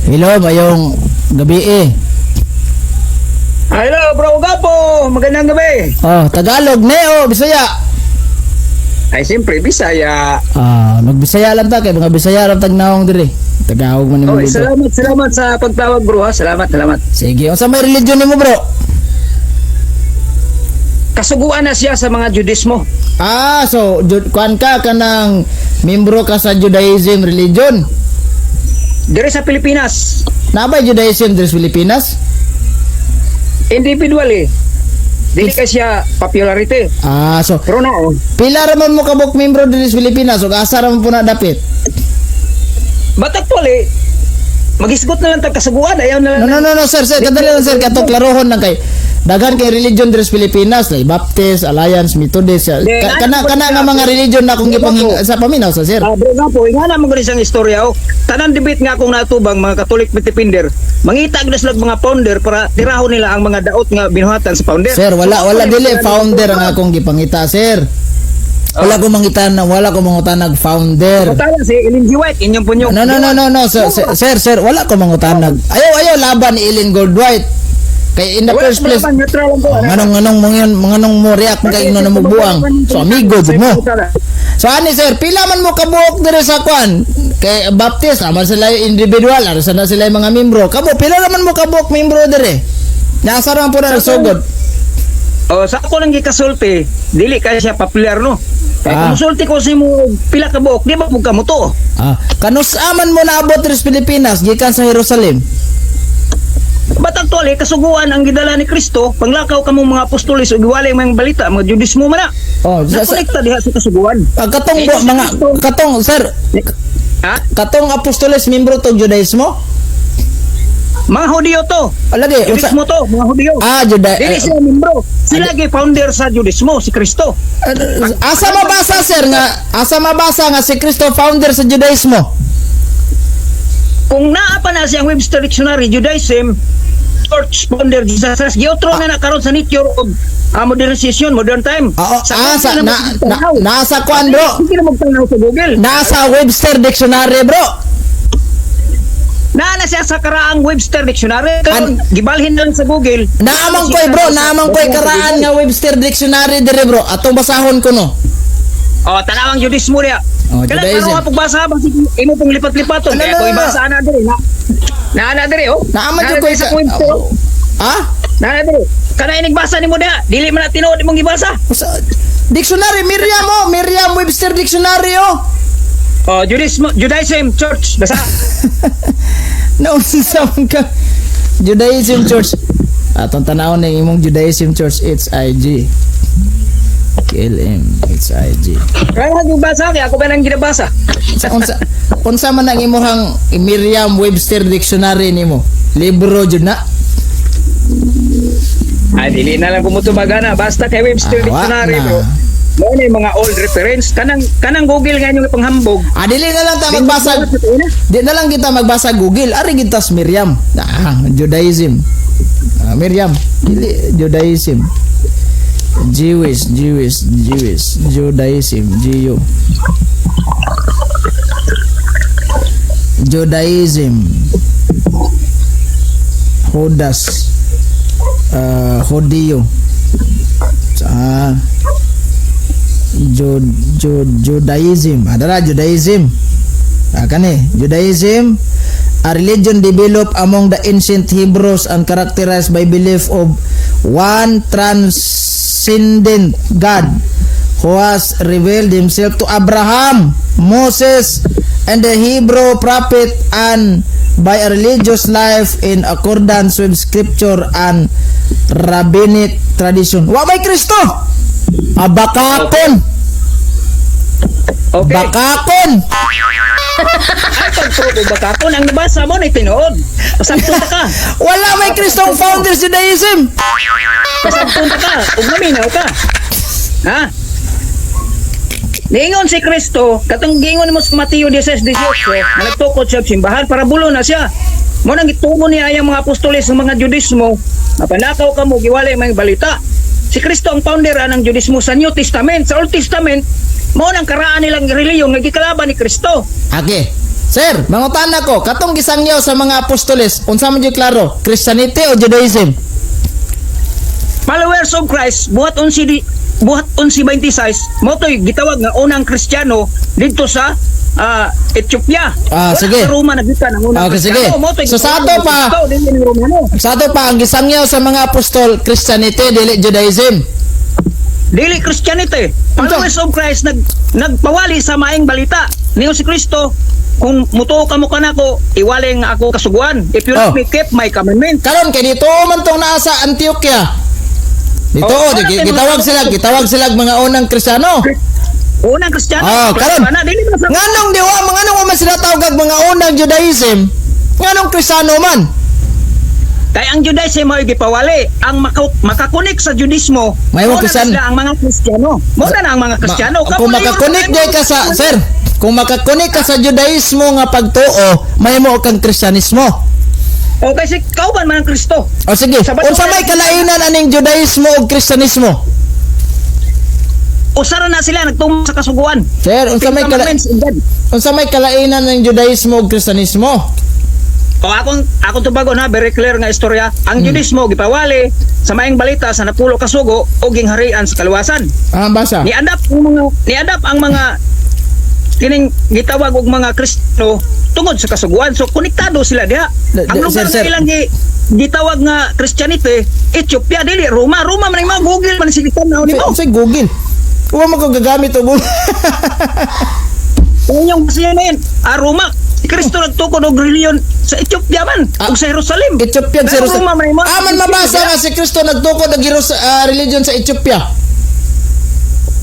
Hello, mayong gabi eh. Hello, bro Gapo. Magandang gabi. Oh, Tagalog, Neo, Bisaya. Ay, siyempre, Bisaya. Magbisaya lang ta, kay mga Bisaya lang tagnaong diri. Tagahog man nimo Oh, dito. salamat sa pagtawag, bro. Ha? Salamat. Sige, unsa may religion nimo, bro? Kasuguan na siya sa mga Judismo. So, kuan ka kanang membro ka sa Judaism religion. Dire sa Pilipinas, Nabay Judaism diri sa Pilipinas? individual eh. Dili ka siya popularity. So Pero no, pila ra man mo kabuk membro diri sa Pilipinas ug asa ra man po na dapit? but actually, magisgot na lang tag kasuguan. Ayaw na lang. No, sir, kadali lang sir, kato klarohon lang kay daghan kay religion diri sa Pilipinas, like Baptist, Alliance, Methodist, kana nga mga religion na akong gipang sa paminaw sa sir. Bro Gapo, nga na mga isang istorya. Oh. Tanan debate nga akong natubang mga Catholic Mitipinder. Mangitag na sila mga founder para tirahon nila ang mga daot nga binuhatan sa founder. Sir, wala dili founder ang akong gipangita, sir. Wala ko mangitan nag founder. Tala si Ellen G. White, inyong punyo. No, sir, wala ko mangutanag. Ayaw laban ni Ellen Goldwhite. Kay in the first place, nganong mo react kay ino na mo buang. So amigo jud mo. So ani sir, pila man mo kabuok dire sa kwan? Kay Baptist, aman sila individual, ara na sila mga membro. Kamo pila naman mo kabuok membro dire? Nasa ra po na sugod. Sa ako lang gikasulti, dili kaya siya popular no. Kaya kumusulti ko si mo pila ka buok, di ba mo to? Kanus-aman mo naabot diri sa Pilipinas gikan sa Jerusalem. But actually, kasuguan ang gidala ni Kristo, panglakaw kamo mga apostolis o giwalay mga balita, mga Judismo man na. Nakonekta diha sa kasuguan. Katong sir. Katong apostoles membro to Judaismo? Mga Hudiyo to. Lagi, Judismo to, mga Hudiyo. Dili sila membro. Sila gi founder sa Judismo, si Kristo. Asa mabasa nga si Kristo founder sa Judaismo? Kung naa pa na siyang Webster Dictionary, Judaism, Church founder Jesus Christ, giotro na karon sa nature of modernization, modern time. Nasa kwan bro? Hindi na magtanaw sa Google. Nasa Webster Dictionary bro. Na siya sa karaang Webster Dictionary. Karon gibalhin na lang sa Google. Naamang ko'y karaan nga Webster Dictionary dire bro. Atong basahon ko no. Tanawang Judismo niya. Kailan Judaism. nga pagbasa ba imo pong lipat-lipaton kaya ko ibasa na dire na dire Naaman jud ko'y sa Webster. Na dire. Kana inigbasa nimo dia, dili man na tinuod imong gibasa. Dictionary Miriam Webster Dictionary Judaism Church basa. Naunsa man ka Judaism Church. Atong tanawon ning imong Judaism Church HIG. KLM HIG. Kaya gibasa kaya ako ba nang ginabasa? Unsa man ang imong Miriam Webster Dictionary nimo? Libro jud na. Dili na lang kumutubagana basta kay Webster Dictionary bro. Mo na mga old reference kanang Google nga yung panghambog. Dili na lang ta magbasa. Di na lang kita magbasa Google. Ari gitas Miriam. Judaism. Miriam, dili Judaism. Jewish, Judaism, Judaism, Hodas, Hodiyo, Judaism, adalah Judaism, Judaism, a religion developed among the ancient Hebrews and characterized by belief of one transcendent God who has revealed himself to Abraham, Moses, and the Hebrew prophet, and by a religious life in accordance with scripture and rabbinic tradition. Wa may Kristo! Bakakon! Okay. Bakakon! Ay, pagprobo bakakon ang nabasa mo na tinuod. Pasagtun ka. Wala may Kristong founder sa Judaism. Pasagtun ka. Ug maminaw ka. Ha? Niingon si Kristo, katong gingon mo sa Mateo 16:18, na nagtukod siya simbahan para bulo na siya. Mo nang gitumo niya ang mga apostoles ng mga Judismo, napanakaw ka mo giwalay mga balita. Si Kristo ang founder ng Judismo sa New Testament. Sa Old Testament, mo nang karaan nilang reliyon nga gikalaban ni Kristo. Okay. Sir, mangutana ko, katong gisangyaw sa mga apostoles, unsa man gyud klaro, Christianity o Judaism? Followers of Christ, buhat 11:26, mo to'y gitawag nga unang Kristiyano dito sa Ethiopia. Ah, Wala sige. sa Roma nagita ng unang Okay, sige. Kristiyano. Mo to'y So, sa gitawag ato pa- nga Kristo, dili ni Romano. Sa ato pa ang gisangyaw sa mga apostol, Christianity dili Judaism. Dili Christianity. Followers of Christ nagpawali sa maayong balita niyo si Kristo. Kung mutuo ka mo kanako, iwali nga ako kasuguan. If you Oh. let me keep my commandment. Karon kay dito man tong naa sa Antioquia. Dito gitawag sila mga unang Kristiyano. Unang Kristiyano. Karon. Dili man sa Nganong diwa nganong man sila tawag og mga unang Judaism? Nganong Kristiyano man? kay ang Judaism mo gipawali. Ang makakunik sa Judismo, May mga muna na Kristiyano. sila ang mga Kristiyano. Muna na ang mga Kristiyano. Kung makakonek day ka sa sir, kung makakonek ka sa Judaismo nga pagtuo, may mo kang Kristyanismo. O kasi kauban man ang Kristo. O sige, Sa bato- unsa may kalainan aning Judaismo ug Kristyanismo? Usara na sila nagtungo sa kasuguan. Sir, Commandments in God. unsa may kalainan ng Judaismo ug Kristyanismo? O akong tubagon ha, very clear nga istorya. Ang Judismo gipawali sa maayong balita sa napulo ka sugo o gingharian sa kaluwasan. Basa. Niadap ang mga kining gitawag og mga Kristo tungod sa kasuguan. So konektado sila diha. Ang lugar sir. nga ilang gitawag nga Christianity, Ethiopia dili Roma. Roma man mga Google man silitan na nimo. Unsay Google? Wa mo ko gagamit og Google. Unyong basiyanin, Roma. Si Kristo nagtukod og reliyon sa Ethiopia man, ug sa Jerusalem. Ethiopia sa Pero Jerusalem. Roma man Man mabasa nga si Kristo nagtukod og religion sa Ethiopia.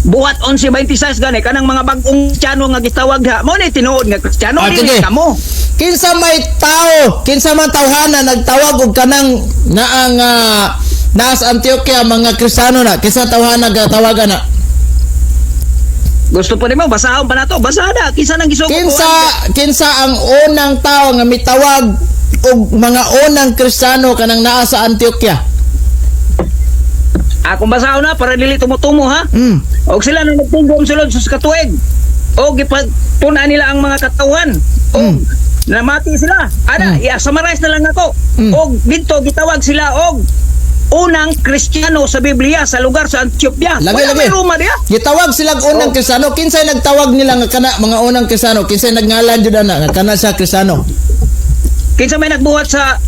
buhat 11:26 gani kanang mga bag-ong Kristiyano nga gitawag ha. Mao ni tinuod nga Kristiyano dili sige. kamo. Kinsa may tao, kinsa man tawhana nagtawag og kanang naang naas Antioquia mga Kristiyano na, kinsa tawhana gatawagan na? Gusto pa nimo basahon pa nato, basada kinsa nang gisugo Kinsa ang unang tao nga mitawag og mga unang Kristiyano kanang naa sa Antioquia? Akong basahon na para dili tumutumo ha. Og sila nang nagtugom sulod sa katuig. Og gipatuna nila ang mga katawhan. Og namati sila. I-summarize na lang ako. Og dito gitawag sila og unang Kristiyano sa Biblia sa lugar sa Ethiopia. Wala may Roma diha. Gitawag sila unang Kristiyano. Kinsay nagtawag nila nga kana mga unang Kristiyano? Kinsay nagngalan jud ana nga kana sa Kristiyano? Kinsa may nagbuhat sa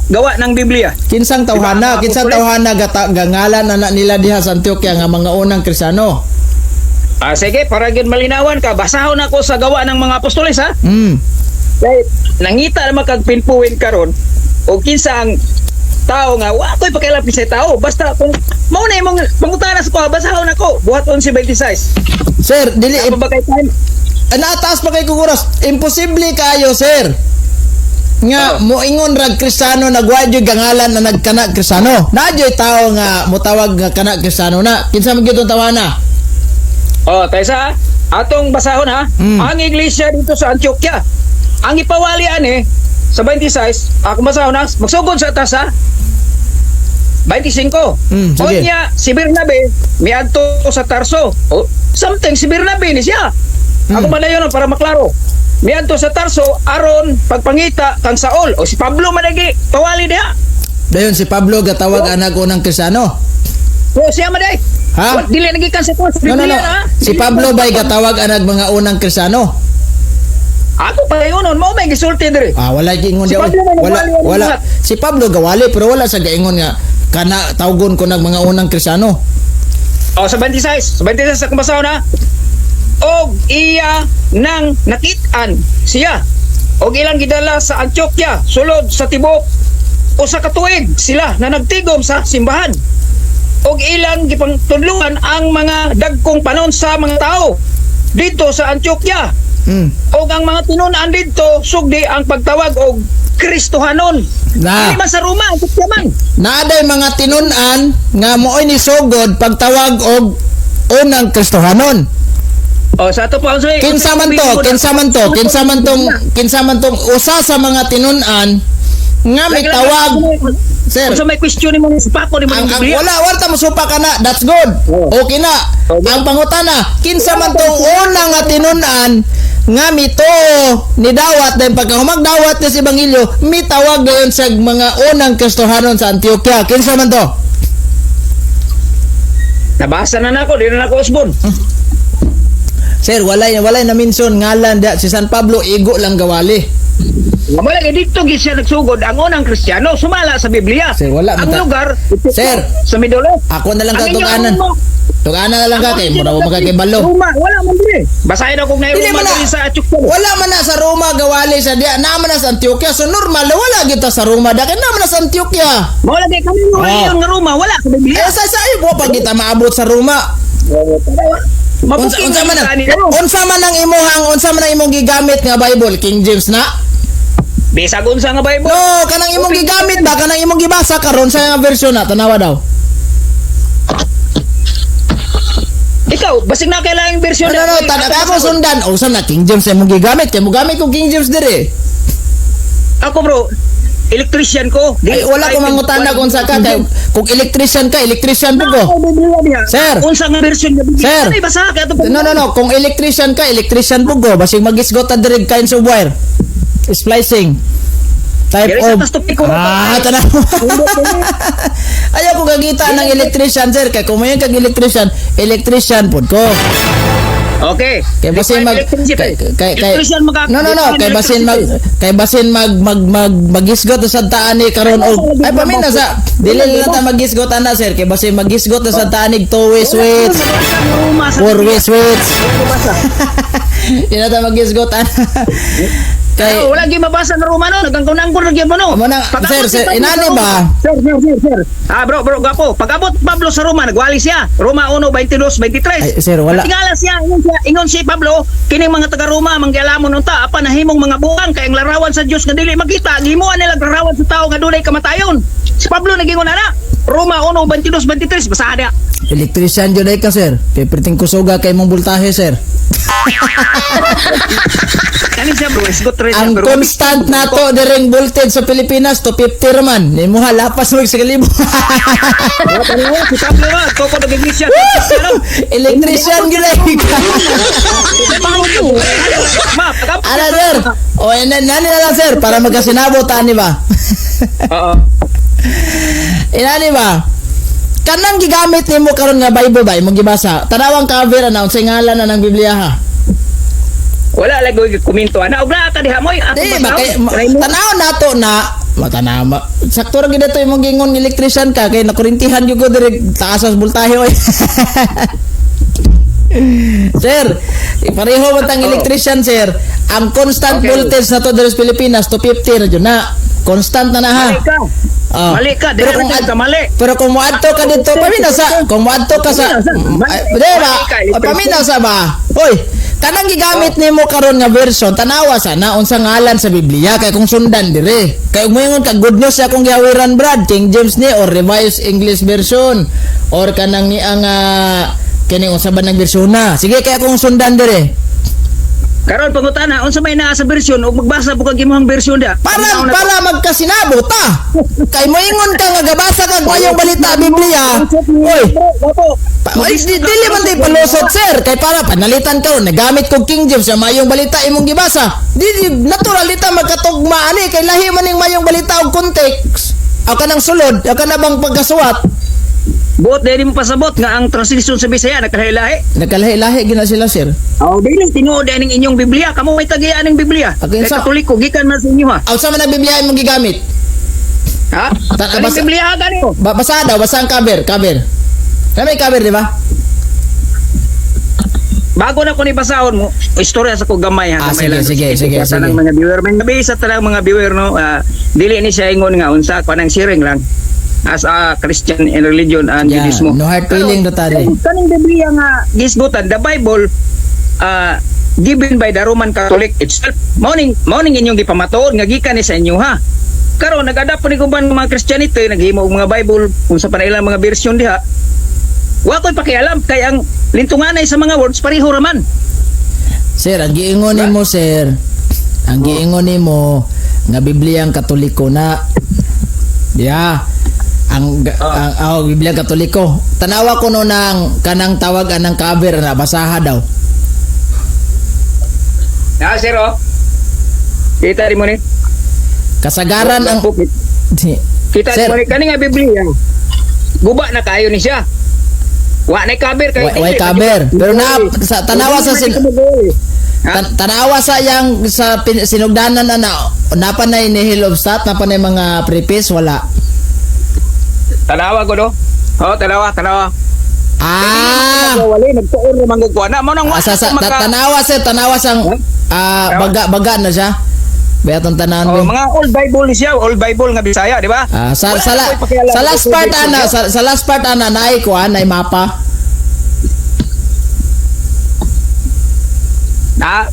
gawa ng Biblia? Kinsang tawhana? Diba, Kinsang tawhana gangalan na nila diha sa Antioquia nga mga unang Kristiyano? Sige, para gyud malinawan ka, basahon ako sa gawa ng mga apostoles ha. Kay nangita naman kag pinpuwin karon o kinsa ang tao nga wa ko'y pakialam sa tao basta kung mao na imong pangutanas ko basahon ako buhat 11:26. Sir, dili Ano ba kay time? naataas pa kay kuguros. Imposible kayo, sir. Nga moingon rag Kristiyano nagwadyo gangalan na nagkana Kristiyano. Nadyo'y tao nga motawag nga kana Kristiyano na. Kinsa man gyud tawhana? Taysa atong basahon ha. Ang iglesia dito sa Antioquia. Ang ipawali ani sa 26, ako basahon na magsugod sa taas ha. 25. Sige. O niya, si Bernabe, miadto sa Tarso. Something, si Bernabe ni siya. Ako man na yun para maklaro. Miadto sa Tarso, aron, pagpangita, kang Saul. O si Pablo managi, pawali niya. Dayon si Pablo gatawag anag unang Kristiyano. O siya maday. Ha? Dili nagikan sa tuwa sa No. Biblia ha. Si Pablo ba'y gatawag anag mga unang Kristiyano? Ako pa yun, mo may gisulti diri. Wala giingon Si daw. Pablo man Wala nagwali ang wala. lahat. Si Pablo gawali pero wala sa gaingon nga kana tawgon ko nag mga unang Kristiyano. Sa 26 sa kumbasahon na. Og iya nang nakitaan siya. Og ilang gidala sa Antioquia, sulod sa tibok. O sa katuig sila na nagtigom sa simbahan. Og ilang gipangtudluan ang mga dagkong panon sa mga tao dito sa Antioquia. Og ang mga tinunan dito sugdi ang pagtawag og Kristohanon. Na. Dili man sa Roma, Antioquia man. Naaday mga tinun-an nga mo'y ni sugod pagtawag og unang Kristohanon. Sa ato pa Kinsa man tong usa sa mga tinun-an nga may tawag. Sir, Kung may question ni mo sa pako ni mo ang ng Biblia. wala ta mosupa kana. That's good. Okay na. Ang pangutana, kinsa man tong unang nga tinun-an nga mito ni dawat dahil pagka humagdawat niya sa ebanghelyo mitawag dayon sa mga unang Kristohanon sa Antioquia. Kinsa man to? Nabasa na nako, di na nako usbon. Sir, walay na mention ngalan da si San Pablo igo lang gawali. Wala kay dito gid siya nagsugod ang unang Kristiyano sumala sa Biblia. Sir, wala ang man ta- lugar ito Sir, sa Midolo. Ako na lang Ang katuganan. inyong- Tuganan na lang ka kay mura mo magkakibalo. Roma, wala man dire. Basahin ako na Dili Roma man na. diri sa Atsukso. Wala man na sa Roma gawali sa dia, naman na sa Antioquia. So normal wala kita sa Roma da kay naman na sa Antioquia. Wala kay kami mo nga Roma, wala sa Biblia. Eh sa iyo pa kita maabot sa Roma. Unsa man unsa man ang imong gigamit nga Bible, King James na? Bisag unsa nga Bible? No, kanang imong gigamit ba kanang imong gibasa karon sa nga version na tanawa daw. Ikaw, basig na kailangang version No, tada ako sundan. O sa na King James imong gigamit, kay mo gamit ko King James dire. Ako bro, electrician ko. Ay, wala ko mangutana kung sa ka kay kung electrician po ko. Sir. Unsa nga version nga Biblia? Sir. Ay, basa ka ato. No. Kung electrician po ko, basig magisgot ta diri kinds of wire. Splicing. Type Diri sa of tas tupik ko. tanaw. Ayaw ko gagita ng electrician, sir. Kay kung mayon kag electrician pod ko. Okay. Kay basin mag Electrician maka. No. Kay basin magisgot sa taani karon og ay paminaw sa dili na ta magisgot ana sir kay basin magisgot sa taanig two-way switch, four-way switch. Di na ta magisgot ana. Kay Wala gyud mabasa na Romano, nagangkon-angkon ra gyud mo no. Amo na, sir, inani ba? Sir. Bro, gapo. Pag-abot Pablo sa Roma, nagwali siya. Roma 1:22, 23. Ay, sir, wala. Tingala siya, ingon si Pablo, kining mga taga Roma manggialamon unta apa nahimong mga buang kay ang larawan sa Dios nga dili makita, gimuan nila larawan sa tao nga dunay kamatayon. Si Pablo nagingon ana. Roma 1:22, 23, basa dia. Electrician jud ay ka sir. Kay perting kusuga kay mong voltahe sir. Kani siya bro, isgot rin Ang constant nato diring voltage sa Pilipinas to 50 raman. Nimo halapas mo sa kalibo. Si Pablo ra, toko na iglesia. Electrician gyud ay ka. Ala sir. O nani na lang sir para magkasinabot ani ba? Oo. Inani ba? Kanang gigamit nimo karon nga Bible ba imong gibasa? Tanawang cover na unsay ngalan na ng Biblia ha. Wala lagi ko komento ana og naa ta diha moy ato Di ba kay tanaw nato na matanama. Sakto ra gid to imong gingon electrician ka kay nakurintihan gyud ko diri taas sa voltahe oy. Sir, pareho man tang electrician sir. Ang constant voltage na to diri sa Pilipinas to 50 ra jud na. Constant na ha. Mali ka, pero kung mali. Pero kung moadto ka dito, paminaw sa paminaw sa ba? Hoy, kanang gigamit nimo karon nga version, tanawa sana unsa ngalan sa Biblia kay kung sundan dire. Kay moingon ka good news akong giawiran Brad, King James ni or Revised English Version or kanang ni ang kini unsa ba nang bersyon na. Sige kay akong sundan dire. Karon pangutana, unsa may naa sa bersyon ug magbasa po kag imong bersyon da? Para magkasinabot ta. Kay moingon ka nga gabasa kag mayong balita Biblia. Oy, dili man tay palusot sir. Kay para panalitan ka nagamit kog King James sa mayong balita imong gibasa. Di natural ita magkatugma ani kay lahi man ning mayong balita og context. Aw kanang sulod, aw kana bang pagkasuwat. Buot dili mo pasabot nga ang translation sa Bisaya nakalahi-lahi. Nakalahi-lahi gina sila sir. Dili tinuod ning inyong Biblia, kamo may tagian ning Biblia. Okay, Kay Katoliko gikan man sa inyo ha. Aw sa man ang Biblia imong gigamit? Ha? Ang Biblia gani ko. Basa daw, basa ang cover. May cover di ba? Bago na ko ni basahon mo, istorya sa ko gamay ha. Sige. Tanang mga viewer, may nabisa talang mga viewer no. Dili ni siya ingon nga unsa kanang siring lang. As a Christian in religion and Judaism. No hard feeling do tare. Kaning Biblia nga gisgutan, the Bible given by the Roman Catholic itself. Morning inyong gipamatuod nga gikan ni sa inyo ha. Karon nag-adapt ni kuban mga Christianity naghimo og mga Bible kung sa panailang mga version diha. Wa ko'y pakialam kay ang lintunganay sa mga words pareho raman. Sir, ang giingon nimo sir. Ang giingon nimo nga Biblia ang Katoliko na. Ang Biblia Katoliko. Tanawa ko no ng kanang tawag anang cover na basaha daw. Sir, oh. Kita di mo ni. Kasagaran ang Kita Sir. di mo ni kani nga Biblia. Guba na kayo ni siya. Wa na kaber kay. Way kaber. Pero na sa tanawa sa tanawa sa yang sa sinugdanan na napanay ni Hill of Stat, napanay mga prepis wala. Tanawa ko do. Oh, tanawa. Ah. Wali nagtuon naman gugwa na mo nang Tanawa sang baga na siya. Bayatong tanan Oh, mo. mga old Bible siya, old Bible nga Bisaya, di ba? Sa Wala ko'y pakialam last sa part tubig ana, siya. sa last part ana naay kuan nay mapa.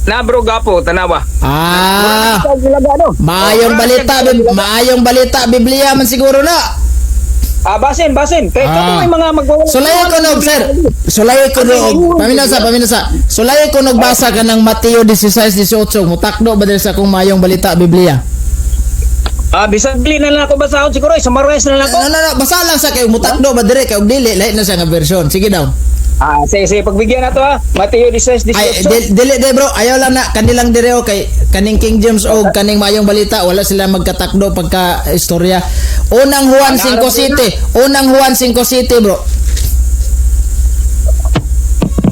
Na bro gapo tanawa. Ah. Ano? Maayong balita Biblia man siguro na. Basin. Kaya may mga magwawala. Sulayan ko nog sir. Sulayan ko nog. Paminasa. Sulayan ko nog basa ka ng Mateo 16:18. Mutakdo ba diri sa kung maayong balita Biblia? Bisag dili na lang ako basahon siguro, summarize na lang ako. No, basa lang sa kay mutakdo ba diri kay og dili lain na sa nga version. Sige daw. Sige, pagbigyan na to Mateo 16:18. Ay, dili bro, ayaw lang na kanilang direo kay kaning King James o kaning mayong balita wala sila magkatakdo pagka istorya. Unang Juan 5:7 bro.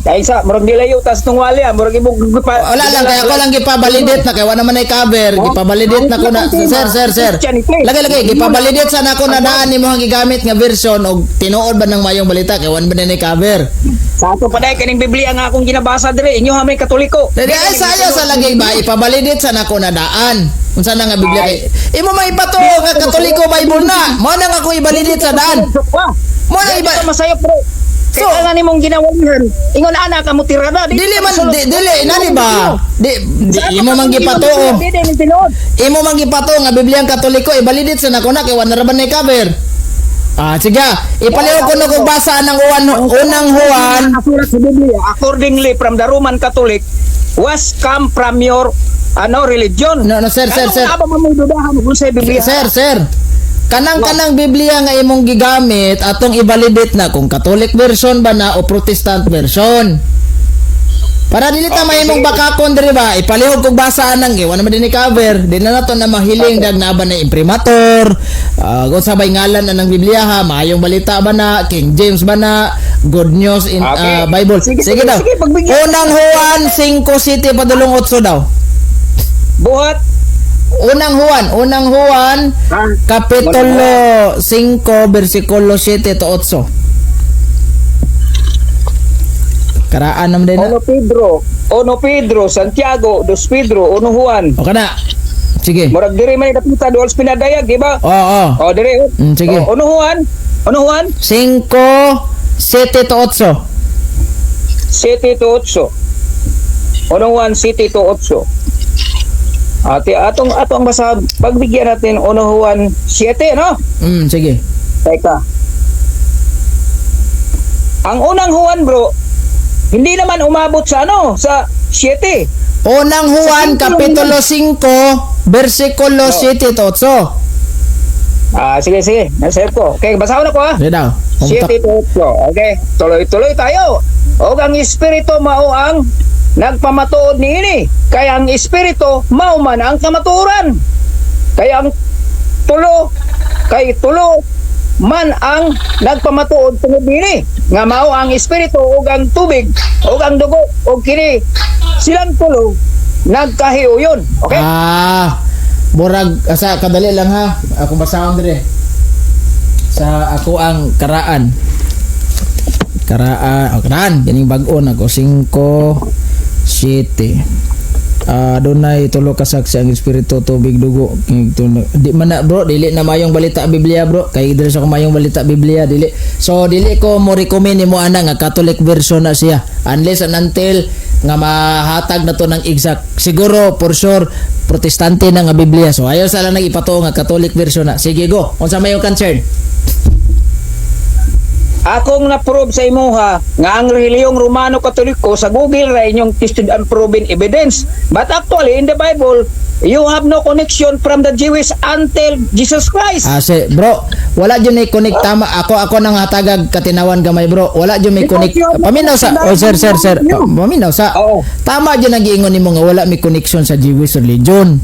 Kaya isa, murag dilayo tas tong wali murag ibog Wala lang kaya ako lang gipabalidate na kay wala man ay cover, gipabalidate na ko na sir. Lagi gipabalidate sa nako na daan nimo ang gigamit nga version og tinuod ba ng mayong balita kay wala man ay cover. Sa ato pa dai kaning Biblia nga akong ginabasa dire, inyo ha may Katoliko. Dili ay sayo sa lagi ba ipabalidate sa nako na daan. Unsa na nga Biblia kay imo maipatuo nga Katoliko Bible na. Mo na nga ko ibalidate sa daan. Mo na iba masayop bro. So, kaya nga nimong ginawalihan. Ingon ana ka mo tirada. Dili na di ba? Imo man gipatuo. Imo man gipatuo nga Biblia ang Katoliko ibalidate sa nako na kay wala ra ba nay cover. Sige. Ipaliw ko na kung basa ng unang Juan. Nasulat sa Biblia, accordingly from the Roman Catholic was come from your religion. No, sir. Aba mo dudahan kung sa Biblia. Sir. Kanang Biblia nga imong gigamit atong i-validate na kung Catholic version ba na o Protestant version. Para dili ta may imong bakakon diri ba ipalihog kog basa nang wala naman din ni cover. Di na nato na mahiling dag na ba na imprimatur. Kung sabay ngalan na ng Biblia ha, maayong balita ba na, King James ba na, Good News in Bible. Sige daw. Unang Juan 5:7 padulong 8 daw. Buhat Unang Juan kapitulo 5 bersikulo 7 to 8. Karaan naman din na. Ono Pedro, Santiago, Dos Pedro, Ono Juan. O kana. Sige. Murag diri man dapita dual pinadayag, di ba? Oo. Diri. Sige. Ono Juan. 5:7 to 8. 7 to 8. Ono Juan 7 to 8. Atong basa pagbigyan natin Ono Juan 7, no? Sige. Teka. Ang unang Juan, bro, hindi naman umabot sa sa 7. Unang Juan kapitulo 5 bersikulo 7 to 8. Sige. Nasave ko. Okay, basahin ako ha. Sige daw. 7 to 8. Okay, tuloy tayo. O ang Espiritu mao ang nagpamatuod niini. Kaya ang Espiritu mao man ang kamatuoran. Kaya ang tulo man ang nagpamatuod tungod niini. Nga mao ang Espiritu ug ang tubig ug ang dugo ug kini silang tulo nagkahiuyon. Okay? Murag sa kadali lang ha. Akong basahon dire. Sa ako ang karaan. Ganing bag-o na ko 5:7. Dunay tulo ka saksi ang Espiritu, tubig, dugo. Di man na, bro, dili na mayong balita Biblia, bro. Kay dili sa ko mayong balita Biblia, dili. So dili ko mo recommend nimo ana nga Catholic version na siya. Unless and until nga mahatag na to ng exact. Siguro for sure Protestante na nga Biblia. So ayaw sa lang ipatuo nga Catholic version na. Sige go. Unsa mayong concern? Akong na-prove sa imuha nga ang relihiyong Romano Katoliko sa Google ra inyong tested and proven evidence. But actually in the Bible, You have no connection from the Jewish until Jesus Christ. Bro, wala dyan may connect tama. Ako nang hatagag katinawan gamay bro. Wala dyan may connect. Paminaw sa, sir. Paminaw sa. Oo. Tama dyan nag-iingon nimo nga wala may connection sa Jewish religion.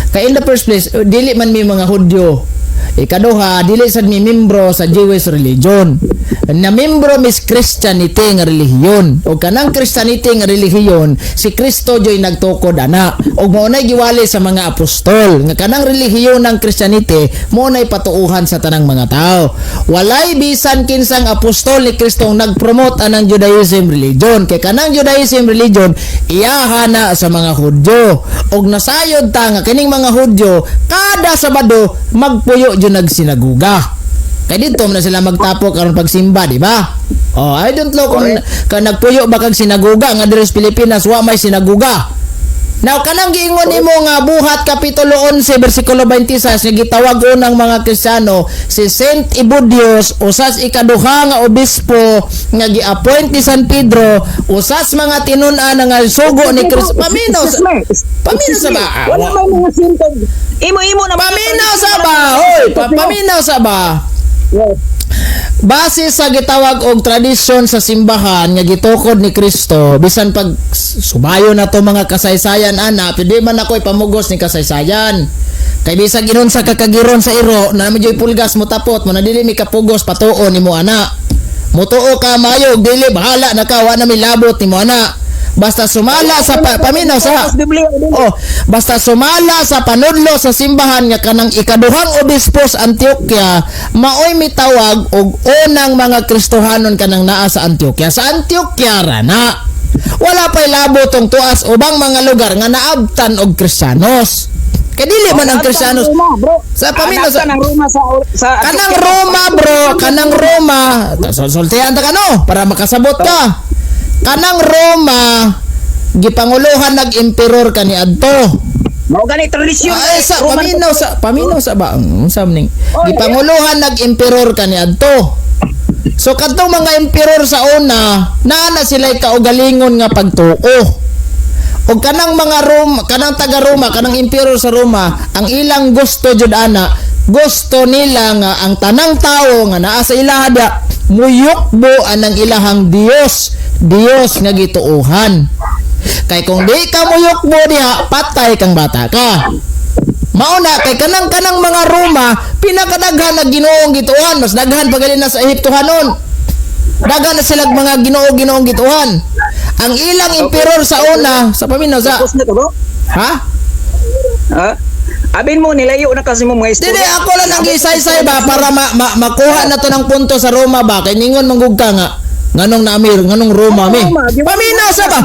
Kaya in the first place, dili man may mga Hudyo. Ikaduha, dili sad mi membro sa Jewish religion. Na membro mis Christianity nga relihiyon. O kanang Christianity nga relihiyon, si Kristo joy nagtukod ana. O mao nay giwali sa mga apostol. Nga kanang relihiyon ng Christianity mo nay patuuhan sa tanang mga tao. Walay bisan kinsang apostol ni Kristo ang nagpromote anang Judaism religion. Kay kanang Judaism religion iyahana sa mga Hudyo. Og nasayod ta nga kining mga Hudyo kada Sabado magpuyo jud nagsinaguga. Kaya dito na sila magtapok aron pagsimba, di ba? Oh, I don't know kung nagpuyo ba kag sinaguga nga diri sa Pilipinas wa may sinaguga. Now kanang giingon nimo nga buhat kapitulo 11 bersikulo 26 nga gitawag unang mga Kristiyano si Saint Ebudios usas ikaduha nga obispo nga gi-appoint ni San Pedro usas mga tinun-an nga sugo ni Kristo. Paminaw sa ba? Wala may mga sintog. Imo na Paminaw sa ba? Hoy, paminaw sa ba? Base sa gitawag og tradisyon sa simbahan nga gitukod ni Kristo, bisan pag subayo na to mga kasaysayan ana, pwede man ako ipamugos ni kasaysayan. Kay bisag ginon sa kakagiron sa iro na medyo pulgas mo tapot mo na dili mi kapugos patuo nimo ana. Mutuo ka mayo dili bahala na ka wa na milabot nimo ana. Basta sumala sa paminaw sa basta sumala sa panudlo sa simbahan nga kanang ikaduhang obispo sa Antioquia maoy mitawag og unang mga Kristohanon kanang naa sa Antioquia. Sa Antioquia ra na wala pay labot tong tuas ubang mga lugar nga naabtan og Kristiyanos. Kay dili man ang Kristiyanos sa paminaw sa kanang Roma bro, kanang Roma. Sultihan ta kano para makasabot ka. Kanang Roma gipanguluhan nag-emperor kaniadto. Mao gani tradisyon sa paminaw sa ba unsa maning gipanguluhan nag-emperor kaniadto. So kadtong mga emperor sa una naa sila'y kaugalingon nga pagtuo. O kanang mga Roma, kanang taga Roma, kanang emperor sa Roma, ang ilang gusto jud ana, gusto nila nga ang tanang tawo nga naa sa ilahada muyukbo anang ilahang Dios nga gituuhan. Kay kung di ka muyukbo diha, patay kang bata ka. Mauna kay kanang mga Roma pinakadaghan na Ginoong gituuhan, mas daghan pagali na sa Ehiptohanon. Daghan na sila mga Ginoong gituuhan. Ang ilang emperor sa una, sa paminaw sa ha? Ha? Abin mo nilayo na kasi mo mga istorya. Dili ako lang ang gisaysay ba para makuha na to ng punto sa Roma ba kay ningon manggug ka nga nganong naamir nganong Roma mi. Paminaw sa ba?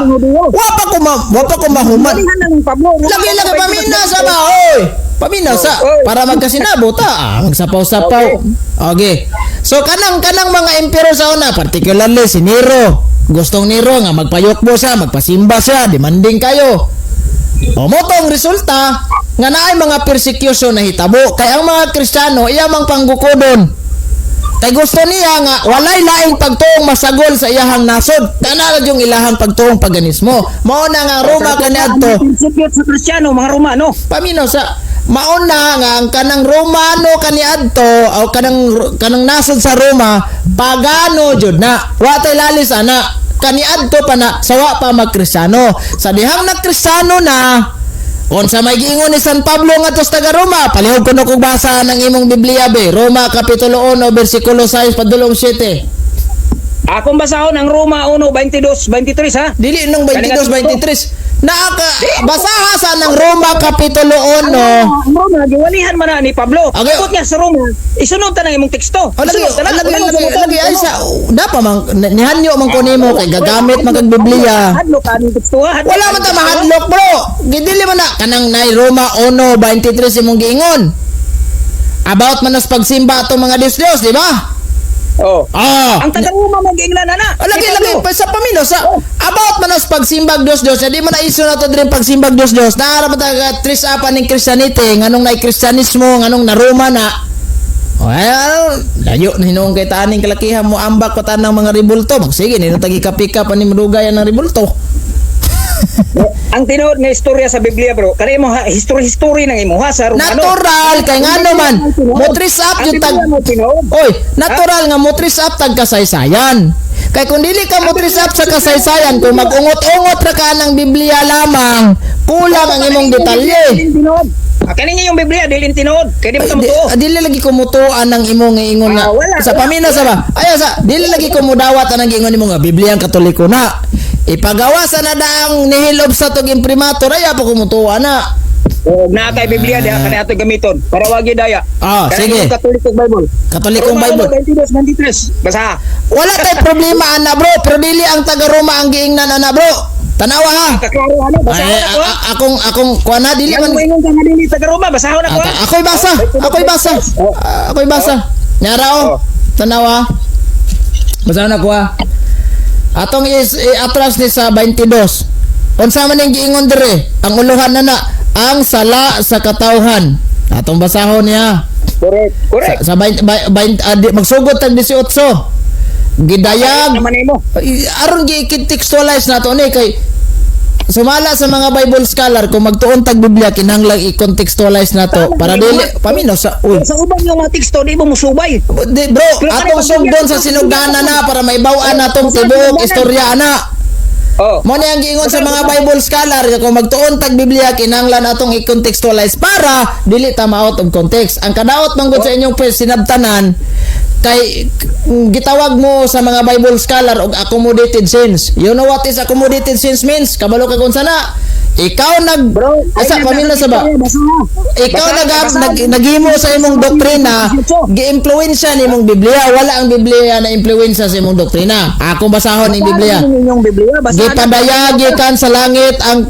Wa pa ko mahuman. Lagi paminaw sa ba oy. Paminaw sa para magkasinabo ta ang sapaw-sapaw. Okay. So kanang mga emperor sa una, particularly si Nero. Gustong Nero nga magpayokbo siya, magpasimba siya, demanding kayo. O mo tong resulta nga naay mga persecution na hitabo kay ang mga Kristiyano iya mang panggukodon. Kay gusto niya nga walay laing pagtuong masagol sa iyahang nasod. Kana yung ilahang pagtuong paganismo. Mao na nga Roma kaniadto. Persecute sa Kristiyano mga Romano. Paminaw sa mauna nga ang kanang Romano kaniadto o kanang nasod sa Roma pagano jud na. Wa tay lalis ana. Kaniadto pa na sawa pa magkristyano. Sa dihang nagkristyano na unsa may giingon ni San Pablo ngadto sa taga Roma, palihog kuno kog basa ng imong Biblia be, Roma kapitulo 1 bersikulo 6 padulong 7. Akong basahon ang Roma 1:22-23 ha. Dili nung 22-23. Basaha sa ng Roma kapitulo 1. Roma giwalihan man na ni Pablo. Okay. Ikot niya sa Roma. Isunod ta na imong teksto. Lagi ay sa dapa man nihanyo man ko nimo kay gagamit man kag Biblia. Hadlok ka ning teksto ha. Wala man ta mahadlok bro. Gidili man na kanang nay Roma 1:23 imong giingon. About manas pagsimba atong mga Dios, di ba? Oh. Ang taga-Roma mag-ingnan na. Lagi pa sa paminaw sa about manas pagsimbag Dios, di man na isu na to din pagsimbag Dios. Naara man taga tris apa ning Christianity, nganong nay Kristyanismo, nganong na Roma na. Well, layo na hinuong kay taaning kalakihan mo ambak patan ng mga ribulto. Magsige nino tagi kapika pa ni madugayan ng ribulto. Ang tinuod nga istorya sa Biblia bro, kani mo history ng imuha sa Romano. Natural kay ngano man motris up yung tag Oy, natural nga motris up tag kasaysayan. Kay kung dili ka motris up sa kasaysayan, kung mag-ungot-ungot ra ka ng Biblia lamang, kulang ang imong detalye. Kani nga yung Biblia dilin tinuod, kay di mo Di, tumutuo. dili lagi kumutuan ng imong ingon nga Wala, sa pamina sa ba ayo sa dili lagi kumudawat ang ingon nimo nga Biblia ang Katoliko na ipagawa sa nadaang nihilob sa tug imprimatur ay pa kumutuan na. O na kay Biblia diha kani ato gamiton para wagi daya. Sige. Yung Katolikong Bible. Katolikong Bible. 22:23. Basa. Wala tay problema ana bro, pero dili ang taga Roma ang giingnan ana bro. Tanawa ha. Kaklaro ano basa Ay, na ko. akong kuha na dili Ano man. mo ingon ka nga dili taga Roma basahon na ko. Ako'y basa. Ako'y basa. Nyara Oh. Tanawa. Basa na kuha. Atong is atras ni sa 22. Unsa man ang giingon dire? Ang uluhan na ang sala sa katawhan. Atong basahon niya. Correct. Sa magsugod tag 18. Gidayag Naman nimo. aron gi-contextualize nato ni kay sumala sa mga Bible scholar kung magtuon tag Biblia kinahanglan i-contextualize nato para dili paminaw sa Sa ubang yung mga teksto di mo musubay. bro atong sugdon sa sinugdanan na para maibaw-an natong tibuok istorya ana. Oh. Mo na ang giingon sa mga Bible scholar kung magtuon tag Biblia kinahanglan atong i-contextualize para dili ta ma-out of context. Ang kadaot man gud sa inyong sinabtanan kay gitawag mo sa mga Bible scholar og accommodated sins. You know what is accommodated sins means? Kabalo ka kung sana. Ikaw asa pamilya sa ba? Ikaw naghimo sa imong doktrina, gi-impluwensya nimong Biblia, wala ang Biblia na impluwensya sa imong doktrina. Akong basahon ning Biblia. Gipadayag gikan sa langit ang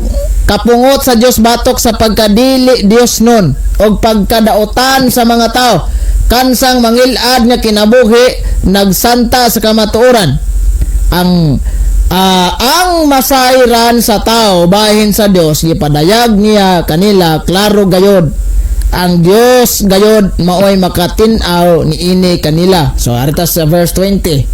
kapungot sa Dios batok sa pagkadili Dios nun og pagkadaotan sa mga tao. Kansang mangilad nga kinabuhi nagsanta sa kamatuoran. Ang masayran sa tao bahin sa Dios gipadayag niya kanila klaro gayod. Ang Dios gayod maoy makatin-aw niini kanila. So aritas sa verse 20.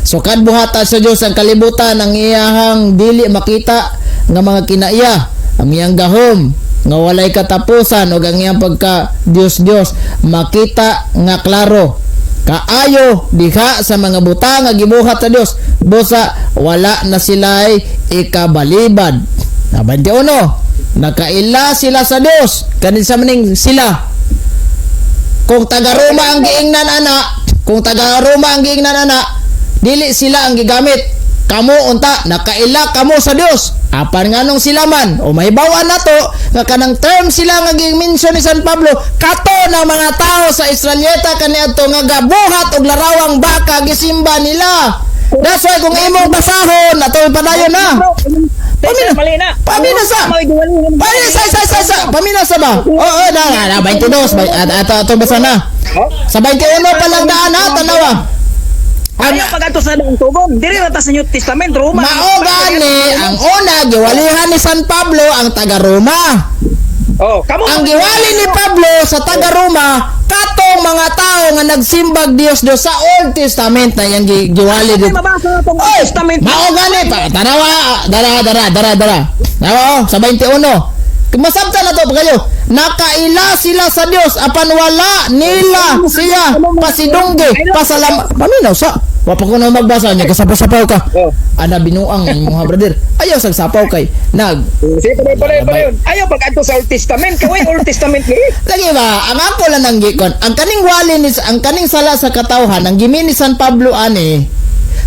So kadbuhata sa Dios ang kalibutan ang iyahang dili makita nga mga kinaiya, ang iyang gahom nga walay katapusan ug ang iyang pagka Dios makita nga klaro. Kaayo diha sa mga butang nga gibuhat sa Dios busa wala na sila'y ikabalibad. 21 nakaila sila sa Dios kanin sa maning sila kung taga Roma ang giingnan ana dili sila ang gigamit kamo unta nakaila kamo sa Dios apan nganong sila man o mahibawan nato nga kanang term sila nga gi-mention ni San Pablo kato ng mga tao sa Israelita kaniadto nga gabuhat og larawang baka gisimba nila. That's why kung imong basahon ato padayon na Pamina sa ba? Oo, na 22 ato basa na. Sa 21 pa lang daan ha tanawa. Ano pag-ato sa daang tugon? Diri ra ta sa New Testament Roma. Mao gani ang una giwalihan ni San Pablo ang taga Roma. Oh, kamo Ang giwali ni Pablo sa taga Roma katong mga tao nga nagsimbag Dios sa Old Testament na yang giwali dito. mabasa tong Testament. Mao gani pa tanawa dara. Nawa sa 21. Masabta na to kayo. Nakaila sila sa Dios apan wala nila siya pasidungge pasalam. Paminaw sa wa pa ko na magbasa niya kasapaw ka. Oh. Ana binuang mga brother. Ayaw sagsapaw kay Sige pala. Ayaw pag-ato sa Old Testament. Kaway Old Testament ni. lagi ba ang ako lang nang gikon ang kaning wali ni ang kaning sala sa katawhan ang gimin ni San Pablo ani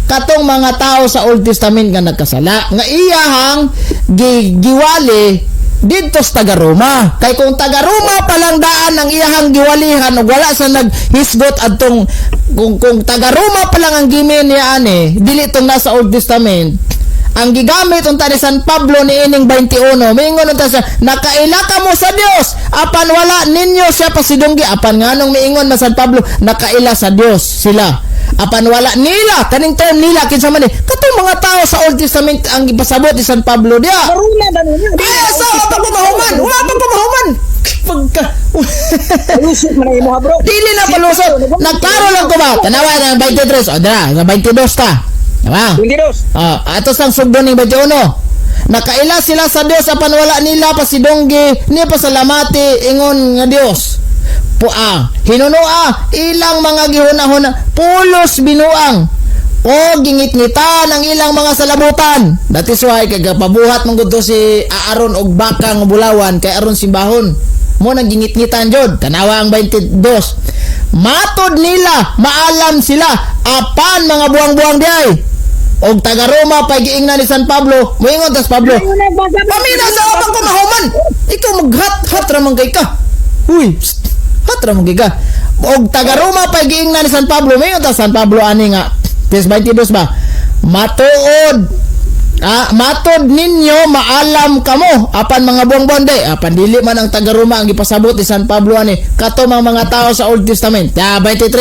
katong mga tao sa Old Testament nga nagkasala nga iyahang giwali dito sa taga Roma. Kay kung taga Roma pa lang daan ang iyahang giwalihan ug wala sa naghisgot adtong kung taga Roma pa lang ang gimin niya ani dili tong nasa Old Testament ang gigamit unta ni San Pablo ni ining 21 miingon unta sa nakaila ka mo sa Dios apan wala ninyo siya pasidunggi apan nganong miingon na San Pablo nakaila sa Dios sila apan wala nila kaning term nila kinsa man katong mga tao sa Old Testament ang gipasabot ni San Pablo dia Roma ba niya? ay sa wala pa mahuman pagka Lusot man imo ha bro. dili na palusot nagklaro lang ko ba tanawa ng 23 o dara sa 22 ta diba Hindi dos. ato sang sugdo ning 21 Nakaila sila sa Dios apan wala nila pasidonggi ni pasalamati ingon nga Dios. Hinunua ilang mga gihunahuna pulos binuang o gingit-ngitan ang ilang mga salabutan. That is why kagapabuhat man gud to si Aaron og baka nga bulawan kay aron simbahon. Mo nang gingit-ngitan jud tanawa ang 22. Matod nila maalam sila apan mga buang-buang diay. Og taga Roma pay giingnan ni San Pablo. Moingon tas Pablo. Pamina sa apang ko mahuman. Ikaw maghat-hat ra man kay ka. Uy, hat ra man kay ka. Og taga Roma pay giingnan ni San Pablo. Moingon tas San Pablo ani nga. Verse 22 ba? Matod ninyo maalam kamo apan mga buang-buang day apan dili man ang taga Roma ang gipasabot ni San Pablo ani kato mga tao sa Old Testament. 23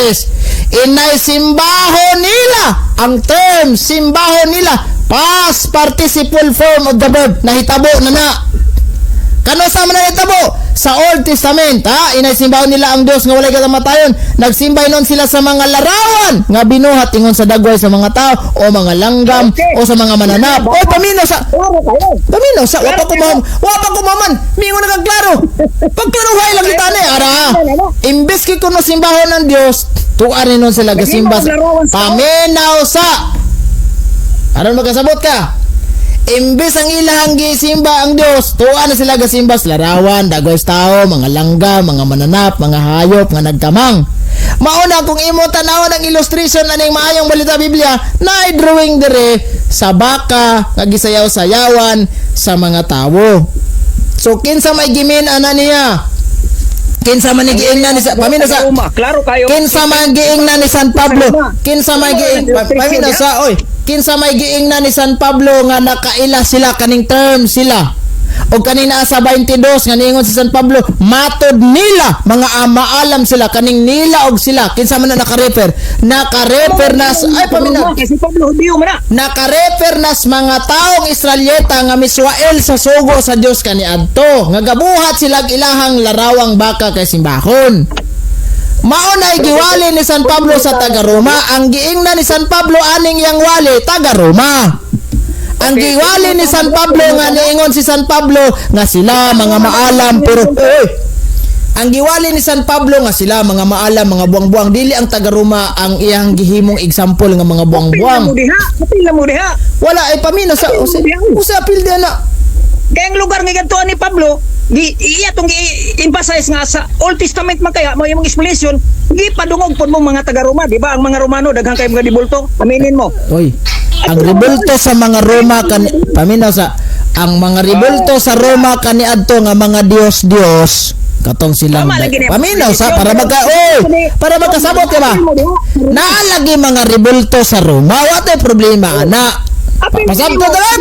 inay simbahon nila ang term simbahon nila past participle form of the verb nahitabo na kano sa man nahitabo sa Old Testament inay simbahon nila ang Dios nga walay kamatayon. Nagsimbay non sila sa mga larawan nga binuhat ingon sa dagway sa mga tao o mga langgam o sa mga mananap o paminaw sa wa pa ko maman mingon na klaro pagklaruhay lang kita ni ara imbes ki kuno simbahon ng Dios tuarin non sila gasimba paminaw sa aron magkasabot ka. Imbes ang ilang gisimba ang Dios, tuwa na sila gasimba sa larawan, dagoy tao, mga langga, mga mananap, mga hayop nga nagkamang. Mauna kung imo tanawan ang illustration aning maayong balita Biblia, na drawing dire sa baka nga gisayaw-sayawan sa mga tao. So kinsa may gimin ana niya? Kinsa man giingnan ni pamina sa klaro kayo. Kinsa man giingnan ni San Pablo? Kinsa may pamina sa kinsa may giingnan ni San Pablo nga nakaila sila kaning term sila. O kanina sa 22 nga niingon si San Pablo, matod nila mga maalam sila kaning nila og sila. Kinsa man na naka-refer na pamina. Si Pablo Dio man Naka-refer na mga taong Israelyeta nga miswael sa sugo sa Dios kaniadto nga gabuhat sila ilahang larawang baka kay simbahon. Maunay giwali ni San Pablo sa taga Roma. Ang giingna ni San Pablo aning yang wali taga Roma. Ang giwali ni San Pablo nga niingon si San Pablo nga sila mga maalam pero ang giwali ni San Pablo nga sila mga maalam mga buang-buang dili ang taga Roma ang iyang gihimong example nga mga buang-buang. Pila mo diha. Wala ay pamina sa usa apil di na. Kaya ang lugar nga ganito ni Pablo, iya itong i-emphasize nga sa Old Testament man kaya, mo yung explanation, di padungog po mo mga taga-Roma, di ba? Ang mga Romano, daghang kayo mga dibulto, aminin mo. Oy, ang ribulto sa mga Roma, paminaw sa, ang mga ribulto sa Roma kaniadto nga mga Diyos, katong silang, paminaw sa, para magkasabot, diba? Naalagi mga ribulto sa Roma, wala problema, ana. Pasabto talaga,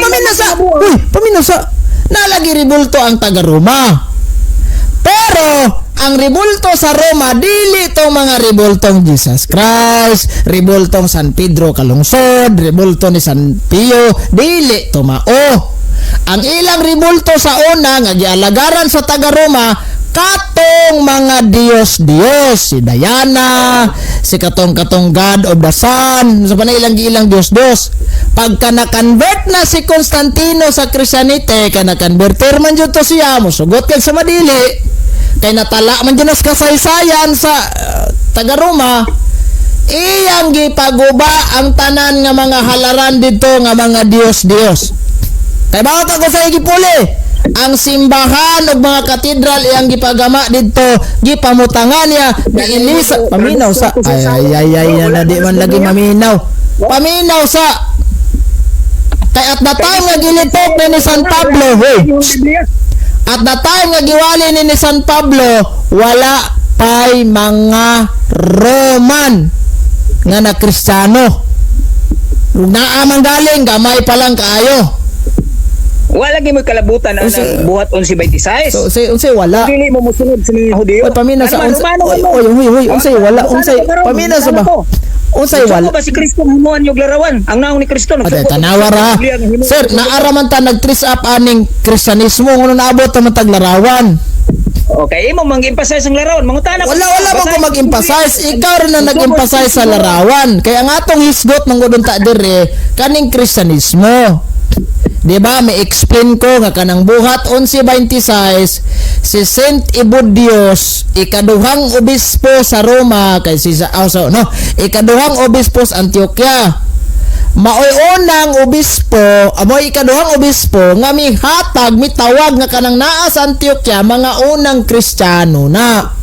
paminaw sa, nalagi ribulto ang taga Roma. Pero ang ribulto sa Roma dili to mga ribultong Jesus Christ, ribultong San Pedro kalungsod, ribulto ni San Pio, dili to mao. Ang ilang ribulto sa una nga gialagaran sa taga Roma katong mga Diyos, si Diana, si katong God of the Sun, sa panailang Diyos. Pagka na-convert na si Constantino sa Christianity, kaya na-converter man dyan to siya, musugot kag sa madili, kaya natala man dyan sa kasaysayan sa taga Roma, iyang gipaguba ang tanan nga mga halaran dito nga mga Diyos. Kaya bakit ako sa igipuli? Ang simbahan ug mga katedral iyang gipagama didto gipamutangan niya ni Elisa paminaw sa na di man lagi maminaw paminaw sa kay at the time nga gilipok ni San Pablo at the time nga giwali ni San Pablo wala pay mga Roman nga na Kristiyano naamang galing gamay pa lang kaayo. Wala gyud mo kalabutan ang buhat 11:26. So unsay wala. Dili mo musunod sa mga Hudiyo. Oy pamina sa unsay wala unsay pamina sa ba. Unsay wala. Ba si Kristo himuan yung larawan. Ang naong ni Kristo tanawar ha. Sir, naaraman ta nag-trace up aning Kristyanismo ngono naabot ta matag larawan. Okay, imo mag-emphasize ang larawan. Mangutana wala mo ko mag-emphasize. Ikaw rin na nag-emphasize sa larawan. Kaya ang atong hisgot mangudon ta dire kaning Kristyanismo. Di ba, may explain ko nga kanang buhat 11:26 si Saint Ebudios, ikaduhang obispo sa Roma kay si ikaduhang obispo sa Antioquia. Maoy unang obispo, amoy ikaduhang obispo nga mihatag mitawag nga kanang naa sa Antioquia mga unang Kristiyano na.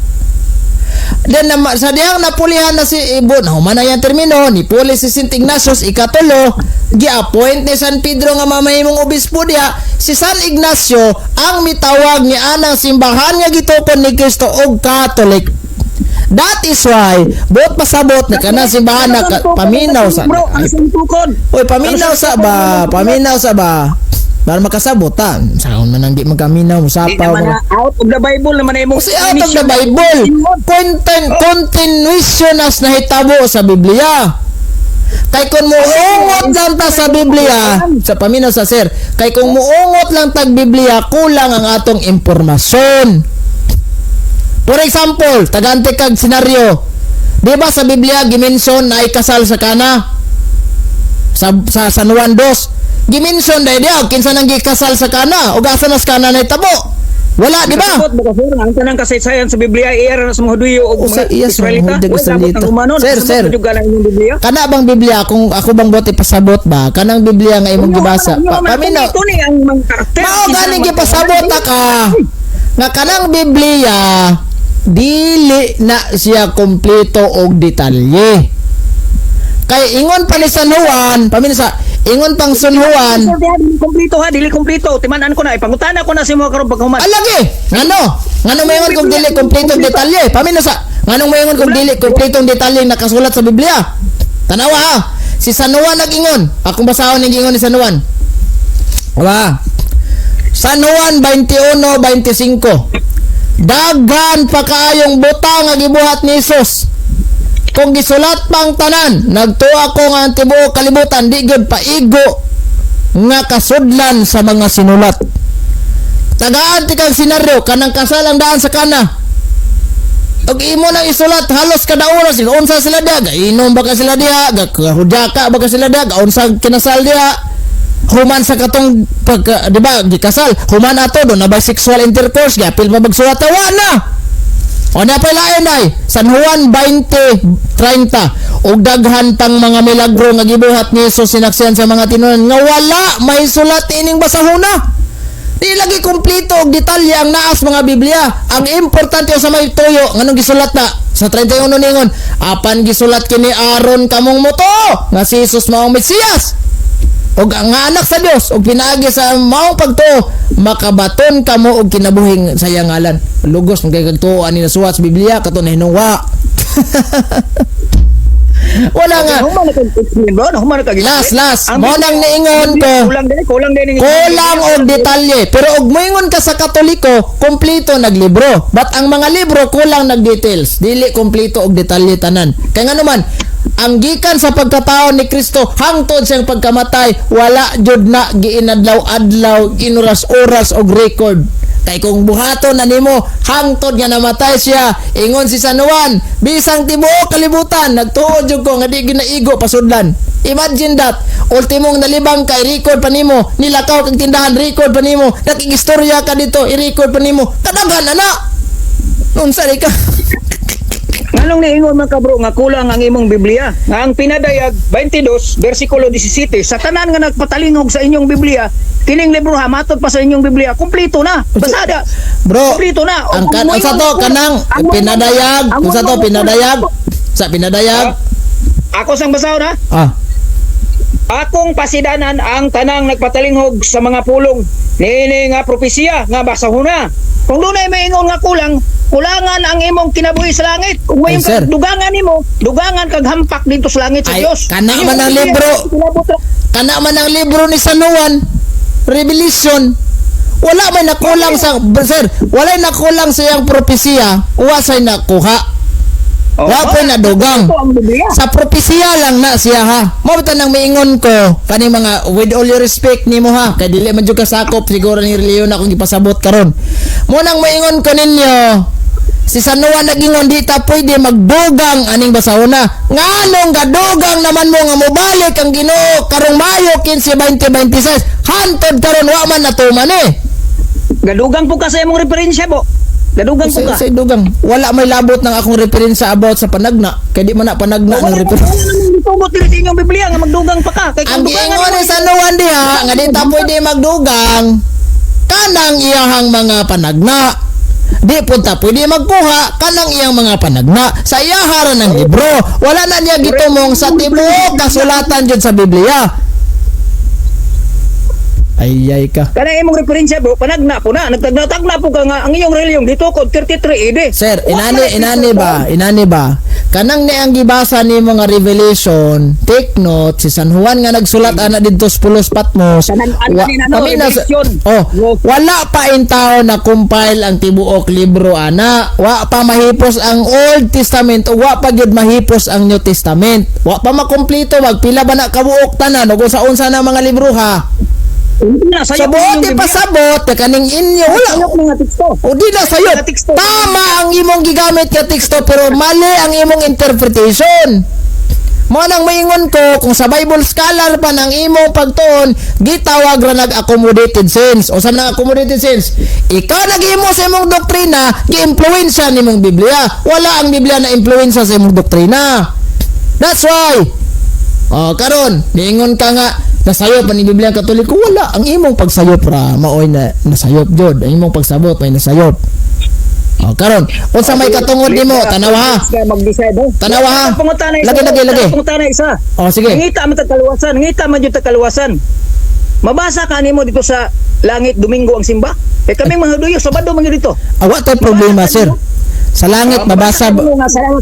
Then sa diyang napulihan na si Ibon, human na yung termino, ni puli si St. Ignatius, ikatulo, gi-appoint ni San Pedro nga mamahimong obispo diya, si San Ignacio ang mitawag ni anang simbahan nga gitukon ni Kristo og Catholic. That is why, buot pasabot na kanang simbahan na paminaw sa... Uy, paminaw sa ba? Para makasabot ta. Saan man ang di magkaminaw mo sapaw. Out of the Bible naman ay mo. Kasi out of the Bible. Continuation as nahitabo sa Biblia. Kay kung muungot lang ta sa Biblia, sa paminaw sa sir, kay kung muungot lang tag Biblia, kulang ang atong impormasyon. For example, tagaante kag senaryo. Di ba sa Biblia gimension na ay kasal sa kana? Sa San Juan 2. Gimension dahil diya, kinsa nang gikasal sa kana o gasa nas kana na itabo. Wala, di ba? Ang tanang kasaysayan sa Biblia iara na sa mga Hudiyo o mga Israelita. Sir. Kana bang Biblia kung ako bang bote pasabot ba? Kanang Biblia nga imong gibasa. Paminaw. Ito ni ang mga karakter. Mao ganing gipasabot ka. Nga kanang Biblia dili na siya kompleto og detalye. Kay ingon pa ni San Juan, paminsa, ingon pang San Juan. Kompleto ha, dili kompleto. Timan-an ko na, ipangutana ko na si mo karon paghuman. Alagi, ngano mayon kung dili kompleto ang detalye. Paminsa, nganong mayon kung dili kompleto ang detalye nakasulat sa Biblia. Tanawa ha. Si San Juan nag-ingon. Akong basahon ning ingon ni San Juan. Wa. San Juan 21:25. Daghan pa kaayong butang nga gibuhat ni Jesus. Kung gisulat pang tanan, nagtuwa ko nga ang tibuok kalibutan, di gyud paigo nga kasudlan sa mga sinulat. Tagaan ti kang senaryo, kanang kasal ang daan sa kana. Og imo nang isulat halos kada oras, unsa sila diha, inom ba ka sila diha, gahudaka ba ka sila diha, unsa kinasal diha. Human sa katong di ba, gikasal, human ato do na bisexual intercourse, gapil pa magsulat na. O na pala ay San Juan 20:30 og daghan pang mga milagro nga gibuhat ni Jesus sinaksihan sa mga tinunan nga wala may sulat ining basahona. Di lagi kompleto og detalye ang naas mga Biblia. Ang importante sa may tuyo nganong gisulat na sa 31 ningon, apan gisulat kini aron kamong moto nga si Jesus maong Mesiyas. Og ang anak sa Dios og pinaagi sa maong pagtuo makabaton kamo og kinabuhing sa iyang ngalan. Lugos magay kagtuo ani nasuwat sa Biblia kato na hinungwa. Wala nga. Last. Mo nang niingon ko. Kulang og detalye. Pero og moingon ka sa Katoliko, kompleto naglibro. But ang mga libro kulang nag-details. Dili kompleto og detalye tanan. Kay ngano man, ang gikan sa pagkatao ni Kristo hangtod siyang pagkamatay, wala jud na giinadlaw-adlaw, inuras-oras og record. Kay kung buhaton na nimo hangtod nga namatay siya, ingon si San Juan, bisang tibuok kalibutan nagtuod jud ko nga di ginaigo pasudlan. Imagine that, ultimong nalibang kay record pa nimo, nilakaw kag tindahan record pa nimo, nakigistorya ka dito i-record pa nimo. Kadaghan ana. Unsa di ka? Nganong niingon man kabro nga kulang ang imong Biblia? Nga ang pinadayag 22 bersikulo 17 sa tanan nga nagpatalingog sa inyong Biblia, kining libro ha matod pa sa inyong Biblia, kumpleto na. Basada. Bro, kumpleto na. Ang sa to kanang pinadayag, kung sa to pinadayag, sa pinadayag. Ako sang basahon ha? Akong pasidanan ang tanang nagpatalinghog sa mga pulong niini nga propesya nga basahon na. Kung dunay maingon nga kulangan ang imong kinabuhi sa langit. Kung may dugangan nimo, dugangan kag hampak dito sa langit sa Dios. Kana man ang libro. Kana man ang libro ni San Juan, Revelation. Wala may nakulang sa sir, wala nakulang sa iyang propesya, wa say nakuha. Wa pa na dugang. Sa propesya lang na siya ha. Mao ta nang miingon ko kani mga with all your respect nimo ha, kay dili man jud ka sakop siguro ni reliyon akong gipasabot karon. Mo nang miingon ko ninyo si San Juan nagingon di ta pwede magdugang aning basahona. Nganong gadugang naman mo nga mobalik ang Ginoo karong Mayo 15, 2026. Hantod karon wa man natuman Gadugang po ka sa imong referensya po. Gadugang po ka. Sa dugang. Wala may labot ng akong referensya about sa panagna. Kaya di man na panagna ng referensya. Wala naman gitubot dili sa inyong Biblia nga magdugang pa ka. Kay Ang dugangan giingon ni naman- San Juan diha nga di ta pwede magdugang kanang iyahang mga panagna. Di punta pwede magkuha kanang iyang mga panagna sa iyaharan ng libro. Wala na niya gitumong sa tibuok kasulatan jud sa Biblia. Ayay ka. Kanang imong referensya po, panagna po na. Nagtagna po ka nga ang iyong reliyon dito ko 33 AD. Sir, inani ba? Kanang ni ang gibasa ni mga Revelation, take note, si San Juan nga nagsulat ana didto sa Pulos Patmos. Wala pa in tao na compile ang tibuok libro ana. Wa pa mahipos ang Old Testament, wa pa gyud mahipos ang New Testament. Wa pa makumpleto, magpila ba na kabuok tanan ug sa unsa na mga libro ha. Sabot di pa sabot kaning inyo wala o di na sayo tama ang imong gigamit ka teksto pero mali ang imong interpretation mo nang maingon ko kung sa Bible scholar pa ng imong pagtuon gitawag ra nag-accommodated sense o sa nag-accommodated sense ikaw nag-imo sa imong doktrina gi-impluwensya nimong Biblia wala ang Biblia na impluwensya sa imong doktrina that's why karon niingon ka nga nasayop ang Biblia Katoliko wala ang imong pagsayop ra maoy na nasayop jud ang imong pagsabot may nasayop karon unsa may katungod nimo tanawa ha lagi pangutana isa sige ngita man ta kaluwasan mabasa ka nimo dito sa langit Domingo ang simba kami mga Hudiyo Sabado man dito wa tay problema sir sa langit mabasa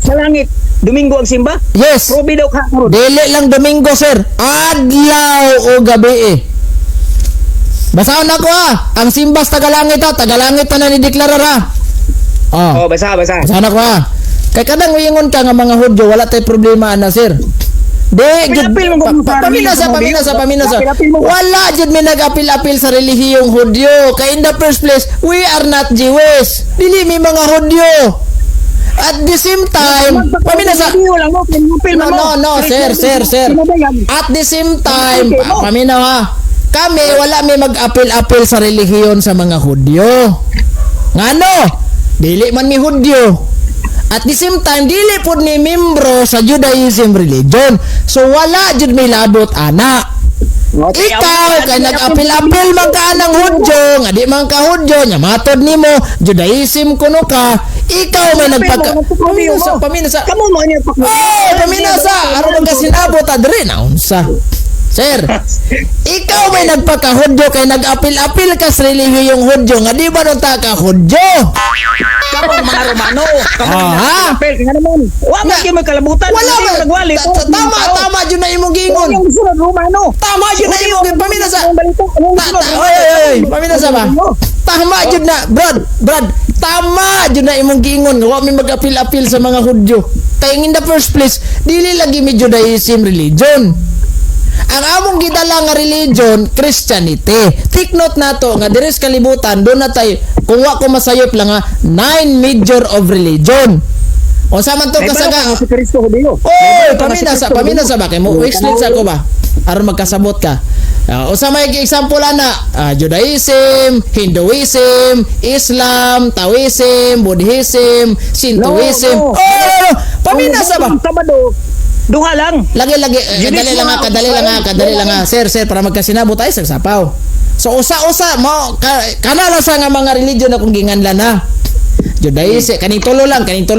sa langit Domingo ang simba? Yes. Probi daw ka. Dili lang Domingo, sir. Adlaw o gabi Basaon ako Ang simba sa Tagalangit Tagalangit na ni-deklara ra. Basa. Basaon ako Kay kadang uyingon ka nga mga Hudyo, wala tay problema na, sir. Paminasa. Wala jud mi nag-apil-apil sa relihiyong Hudyo. Kay in the first place, we are not Jewish. Dili mi mga Hudyo. At the same time, paminasa. No, sir. At the same time, paminaw ha. Kami wala may mag-apil-apil sa relihiyon sa mga Hudyo. Ngano? Dili man mi Hudyo. At the same time, dili pud ni membro sa Judaism religion. So wala jud may labot ana. Ikaw kay nag-apil-apil man ka ng Hudyo, nga di man ka Hudyo, nya matod nimo Judaism kuno ka. Ikaw may paminasa. Kamo mo niya pakmo. Paminasa aron ka sinabot adre na unsa. Sir, ikaw may nagpaka-Hudyo kay nag-apil-apil ka sa relihiyong Hudyo nga di ba nun ta ka Hudyo? Kamo mga Romano. Apil nga naman. Wa man gyud magkalabutan. Wala nagwali. Tama jud na imong giingon. Yung sunod Romano. Tama jud na imong paminasa. Paminasa ba? Tama jud na, Brad. Tama jud na imong giingon. Wa mi mag-apil-apil sa mga Hudyo. Kay in the first place, dili lagi mi Judaism religion. Ang among gidala nga religion, Christianity. Take note nato nga diri sa kalibutan do na tay kung wa ko masayop lang nga 9 major of religion. O sa man to kasaga. Paminasa ba kay mo explain sa ko ba? Aron magkasabot ka. O sa may example ana, Judaism, Hinduism, Islam, Taoism, Buddhism, Shintoism. Paminasa ba? Duha lang. Lagi. Kadali lang nga. Sir, para magkasinabot tayo sa sapaw. So usa mo kana lang sa nga mga religion na kung ginganlan na. Judaism, kaning tulo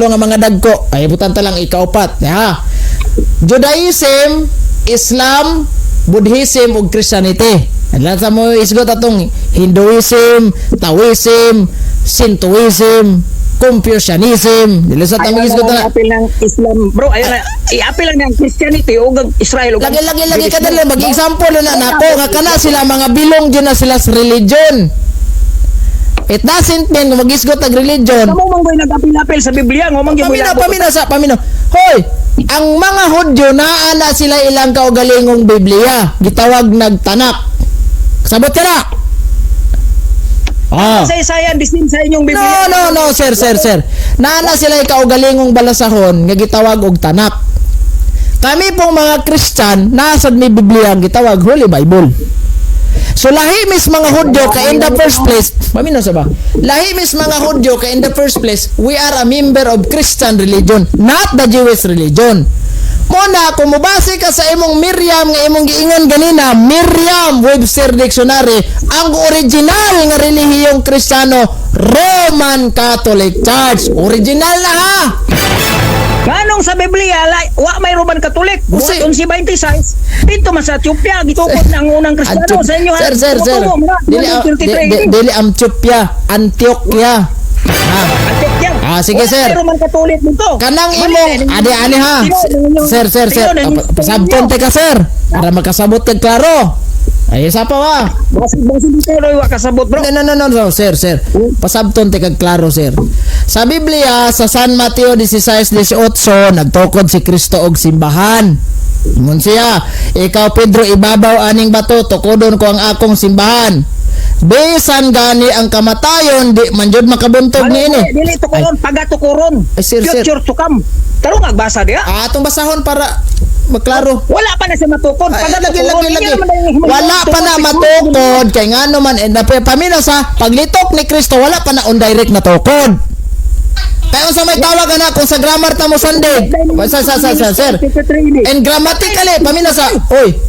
nga mga dagko. Ay butan ta lang ikaupat, ha. Judaism, Islam, Buddhism ug Christianity. Adlan sa mo isgot atong Hinduism, Taoism, Shintoism, Confucianism. Dili sa tamig isgot na. Apil ng Islam, bro. Ayun na. I-apil lang ng Christianity o ng Israel. Lagi kadali mag-example na nako nga kana sila mga bilong dyan na sila sa religion. It doesn't mean kung mag-isgot ng religion. Kamu mong boy nag-apil-apil sa Biblia. Paminaw. Hoy, ang mga Hudyo naana sila ilang kaugalingong Biblia. Gitawag nagtanak. Sabot ka na. Ah. Sa Isaiah, disin sa inyong Biblia. No, sir. Nana sila kaugalingong balasahon nga gitawag og tanak. Kami pong mga Christian, nasad may Biblia ang gitawag Holy Bible. So lahi mis mga Hudyo ka in the first place, mamino sa ba? Lahi mis mga Hudyo ka in the first place, we are a member of Christian religion, not the Jewish religion. Muna, kung mubase ka sa imong Miriam nga imong giingon ganina, Miriam Webster Dictionary, ang original nga relihiyong Kristiyano, Roman Catholic Church. Original na ha! Ganong sa Biblia, wa may Roman Katolik. Kasi- Buhaton si 26. Dito man sa Ethiopia, gitukod na ang unang Kristiyano sa inyo. Sir. Dili Amtopia, Antioquia. Ha. Sige, sir. May Roman Katolik dito. Kanang imong ani ha. Sir. Pasabton te ka, sir. Para makasabot kag klaro. Ay isa pa wa. Basi dito ro wa kasabot, bro. No, sir. Pasabton te kag klaro, sir. Sa Biblia sa San Mateo 16:18 nagtukod si Kristo og simbahan. Ingon siya, ikaw Pedro ibabaw aning bato, tukodon ko ang akong simbahan. Bisan gani ang kamatayon, di man jud makabuntog niini. Dili tukuron, pagatukuron. Ay, sir. Future to come. Tarong agbasa diha. Atong basahon para maklaro. Wala pa na siya matukod. Ay, Pagatukuron. lagi. Wala pa na matukod kay ngano man paminaw sa paglitok ni Kristo wala pa na on direct na tukod. Kaya sa may tawag ana kung sa grammar ta mo sandig. Sir.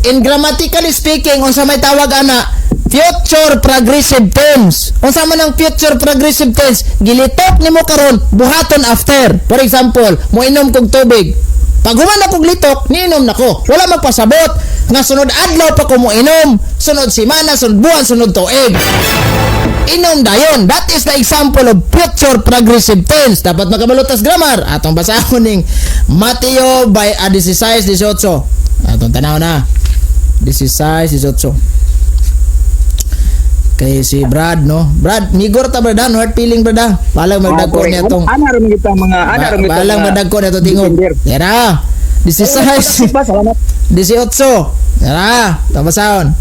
In grammatically speaking, unsa may tawag ana future progressive tense. Unsa man ang future progressive tense? Gilitok nimo karon, buhaton after. For example, mo inom kog tubig. Pag human akong litok, niinom nako. Wala magpasabot nga sunod adlaw pa ko mo inom, sunod semana, sunod buwan, sunod tuig. Inom dayon. That is the example of future progressive tense. Dapat makabalutas grammar. Atong basahon ning Mateo by 16:18. Atong tanaw na. 16:18. Kay si Brad, no? Brad, migor ta Brad, no? Heart feeling Brad. Balang magdagko niya tong. Ana ron kita mga Balang magdagko niya to tingog. Yara. 16. Salamat. 18. Yara. Tabasahon.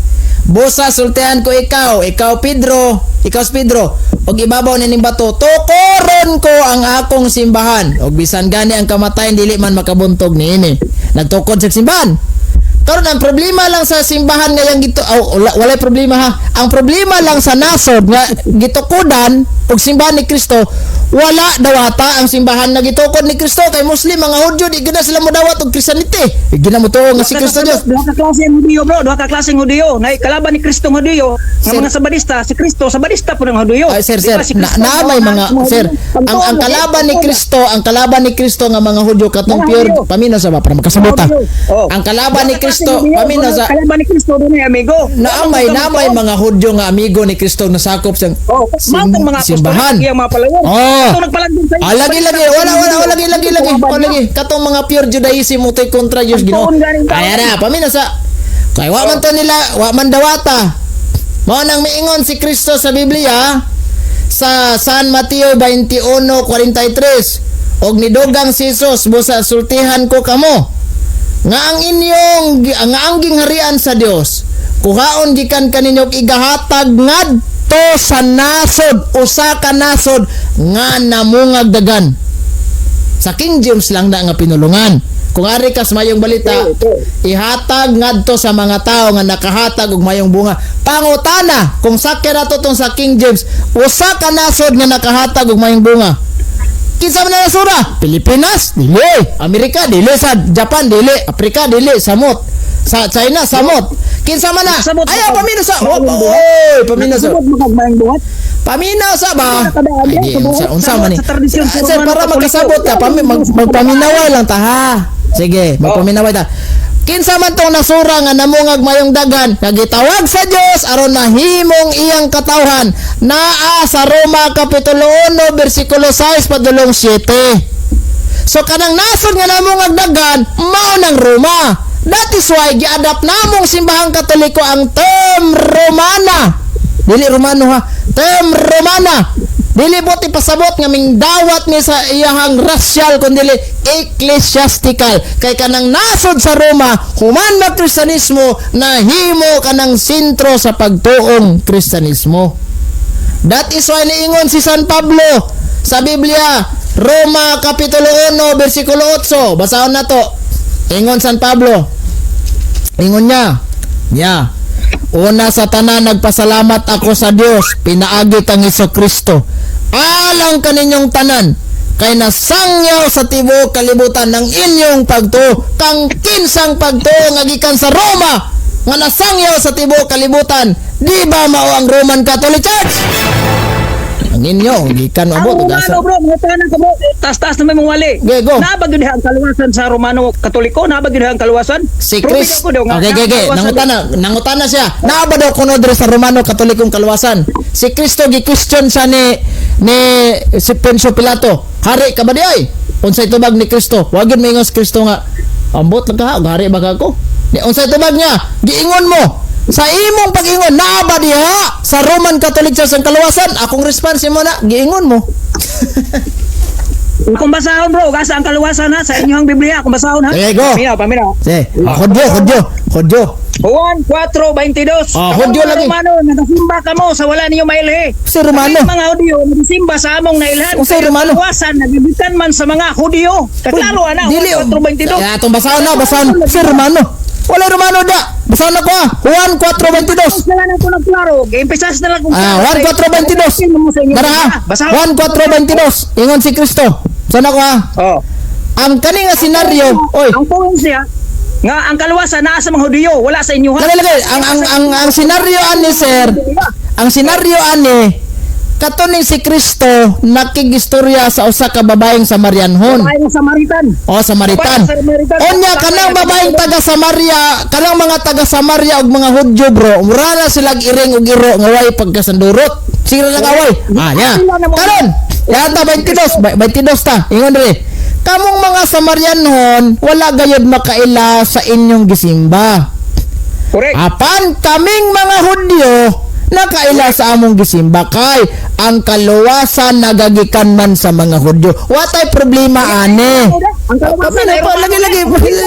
Busa sultihan ko ikaw Pedro, si Pedro. Og ibabaw ning bato, tukoron ko ang akong simbahan. Og bisan gani ang kamatayon dili man makabuntog niini. Nagtukod sa simbahan. Karon ang problema lang sa simbahan ngayang gito, walay problema ha. Ang problema lang sa nasod nga gitukodan og simbahan ni Kristo, wala dawata ang simbahan na gitukod ni Kristo kay Muslim mga Hudyo di gina sila modawat og Kristiyanite. Gina mo tuo nga si Kristo Dios. Duha ka klase ang Hudyo, bro. Duha ka klase ang Hudyo. Nay kalaban ni Kristo ng Hudyo, nga Sir. mga sabadista, si Kristo sabadista po ng Hudyo. Ay, sir, Di ba si Kristo may mga sir, ang kalaban ni Kristo nga mga Hudyo katong pure pamino sa ba para makasabota. Oh. Ang kalaban ni Kristo pamino sa kalaban ni Kristo din amigo. naamay mga Hudyo nga amigo ni Kristo na sakop sa Oh, mantong mga simbahan. apostol, mga palayon. Oh. Ito nagpalagdon sa Lagi lagi katong mga pure Judaism utoy kontra Diyos Ginoo. Kaya na pamina sa kay wa man to nila wa man dawata. Mao nang miingon si Kristo sa Biblia sa San Mateo 21:43. Og nidugang si Jesus busa sultihan ko kamo nga ang gingharian sa Dios kuhaon gikan kaninyo igahatag ngadto sa nasod usa ka nasod nga namungag dagan. Sa King James lang na nga pinulungan. Kung ari kas mayong balita, ihatag ngadto sa mga tao nga nakahatag og mayong bunga. Pangutana, kung sakya nato tong sa King James, usa ka nasod nga nakahatag og mayong bunga. Kinsa man na nasura? Pilipinas, dili. Amerika, dili. Sa Japan, dili. Afrika, dili. Samot. Sa China, samot. Kinsa man na? Ayaw, paminaw sa. Oy, paminaw sa. Paminaw sa ba? Ay, di, unsa man ni? Sir, para magkasabot ka, magpaminaway lang ta ha. Sige, magpaminaway ta. Kinsa man tong nasura nga namungag mayong daghan, nagitawag sa Dios aron mahimong iyang katawhan. Naa sa Roma kapitulo 1 bersikulo 6 padulong 7. So kanang nasod nga namungag daghan, mao nang Roma. That is why giadapt namong simbahang Katoliko ang term Romana. Dili Romano ha, term Romana. Dili boti pasabot nga ming dawat ni sa iyahang rasyal kundi ecclesiastical. Kay kanang nasod sa Roma, human na Kristiyanismo, nahimo kanang sentro sa pagtuong Kristiyanismo. That is why niingon si San Pablo sa Biblia, Roma Kapitulo 1, versikulo 8. Basahon na to. Ingon San Pablo. Ingon niya. Yeah. Una sa tanan, nagpasalamat ako sa Dios, pinaagi kang Hesukristo. Alang kaninyong tanan, kay nasangyaw sa tibuok kalibutan ng inyong pagtuo, kang kinsang pagtuo nga gikan sa Roma, nga nasangyaw sa tibuok kalibutan. Di ba mao ang Roman Catholic Church? Ang inyo, gikan mo Ang tugasa. Romano, bro, mga tanan ka mo. Tas-tas na may mong wali. Okay, go. Nabag yun ang kaluwasan sa Romano Katoliko? Nabag yun ang kaluwasan? Si Proven Chris. ako daw nga, Okay. Nangutana siya. Naaba daw kuno diri sa Romano Katolikong kaluwasan. Si Kristo gi-question siya ni si Poncio Pilato. Hari ka ba di ay? Unsay tubag ni Kristo? Wa gyud maingon si Kristo nga, ambot lang ka, hari ba ka ko? Ni unsay tubag niya? Giingon mo. Sa imong pag-ingon, naaba diha sa Roman Catholic Church ang kaluwasan. Akong response mo na, giingon mo. Kung basahon, bro, gasa ang kaluwasan ha sa inyong Biblia. Kung basahon ha. Okay, go. Paminaw. Sige, hodyo. Juan 4:22. Ah, Hudyo lagi. Romano, nagasimba ka mo sa wala ninyo mailhi. Si Romano. Kami mga Hudyo, nagasimba sa among nailhan. O, si Romano. Kaluwasan, nagibitan man sa mga Hudyo. Kaklaro, ana, Dili. Juan 4:22. Ya, itong basahan na, basahan. Si Romano. Wala Romano da. Basahan na ko ah. Juan 4:22. Sila na ko nagklaro. Gimpesas na lang kung Juan 4:22. Tara ha. Juan 4:22. Ingon si Kristo. Sana ko ha. Oh. Ang kaning nga senaryo, oy. Ang point siya, nga ang kaluwasan naa sa mga Hudyo, wala sa inyo ha. Dali lagi, ang senaryo ani sir, ang senaryo ani katuning si Kristo nakigistorya sa usa ka babaeng Samarianhon. Ay sa Samaritan. O Samaritan. Onya kanang babaeng taga Samaria, kanang mga taga Samaria ug mga Hudyo bro, mura na sila iring ug iro nga way pagkasandurot. Sige lang away. Ya. Karon, yata 22 ta. Ingon diri. Kamong mga Samarianhon wala gayud makaila sa inyong gisimba. Correct. Apan kaming mga Hudyo nakaila sa among gisimba kay ang kaluwasan nagagikan man sa mga Hudyo. Watay problema ane. Ang kaluwasan ay Lagi.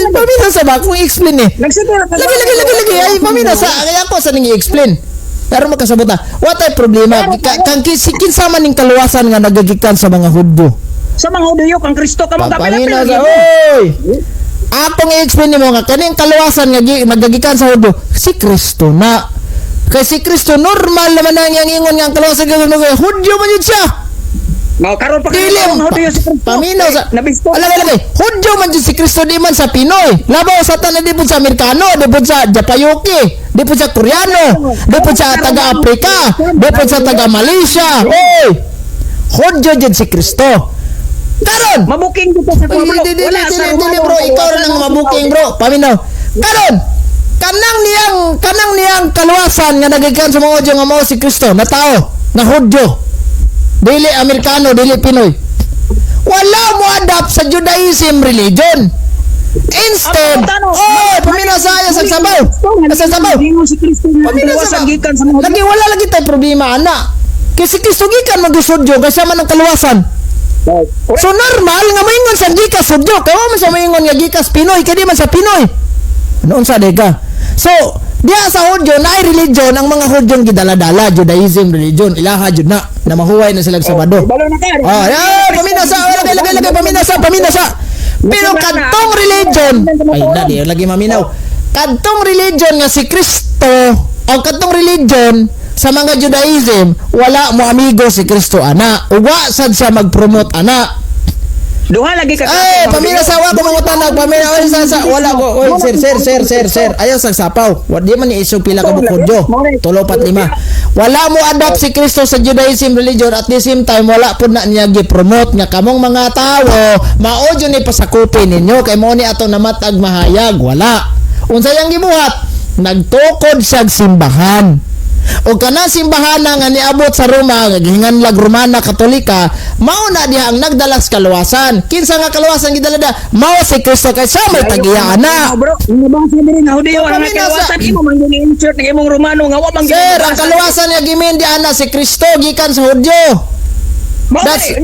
Pamina sa ba kung i-explain eh. Lagi. Ay pamina sa kaya ko sa ning i-explain. Pero makasabot na. Watay problema kang kinsa man ning kaluwasan nga nagagikan sa mga Hudyo. sa mga Hudyo kang Kristo ka Pamina sa oy. Atong i-explain nimo nga kaning kaluwasan nga nagagikan sa Hudyo si Kristo na. Kay si Kristo normal naman ang ingon nga ang kaluwasan nga Hudyo man yun siya. Karon pa Dili mga Hudyo si Kristo. paminaw sa nabisto. Alay. Hudyo man dyan si Kristo di man sa Pinoy. Labaw sa tanan di po sa Amerikano, di po sa Japayuki, di po sa Koreano, di po sa taga-Afrika, di po sa taga-Malaysia. Oy! Hudyo dyan si Kristo. Karon! Mabuking dito sa Ay, bro. dili Wala sa bro, ikaw rin ang mabuking bro. Paminaw. Karon! Kanang niyang kaluwasan nga nagikan sa mga Hudyo nga mao si Kristo na tao, na Hudyo. Dili Amerikano, dili Pinoy. Wala mo adapt sa Judaism religion. Instead, paminaw sa aya sa sabaw. Sa sabaw. Si Kristo Paminaw sa gikan sa mga lagi wala lagi tay problema ana. Kasi Kristo gikan mag-Hudyo kasi man ang kaluwasan. So normal nga maingon sa gikas Hudyo, kaya man sa maingon nga gikas Pinoy, kaya di man sa Pinoy. Noon sa deka. So, diya sa Hudyo na ay religion ang mga Hudyong gidala-dala, Judaism religion, ilaha jud na mahuway na sila Sabado. Balo na ka. Paminasa, lagay, paminasa. Pero kadtong religion, ay dali, lagi maminaw. Kadtong religion nga si Kristo, o kadtong religion sa mga Judaism, wala mo amigo si Kristo ana. Uwa sad siya mag-promote ana. Duha lagi ka. Paminasa wa ko mangutanag, paminaw sa wala ko. Oy, sir. Ayaw sa sapaw. Wa di man ni isu pila ka bukudyo. 3-4-5. Wala mo adapt si Kristo sa Judaism religion at the same time wala pud na niya gi-promote nga kamong mga tawo mao jud ni pasakupin ninyo kay mao ni ato namatag mahayag. Wala. Unsa yang gibuhat? Nagtukod sa simbahan. O kana simbahan nga niabot sa Roma, ginganlag Romana Katolika, mao na diha ang nagdalas kaluwasan. Kinsa nga kaluwasan gidalada? Mao si Kristo kay sa may tagiya ana. Bro, ano ba sa diri nga Hudyo ang kaluwasan imo man ni insert ng imong Romano nga wa man Sir, ang kaluwasan nga gimindi ana si Kristo gikan sa Hudyo. That's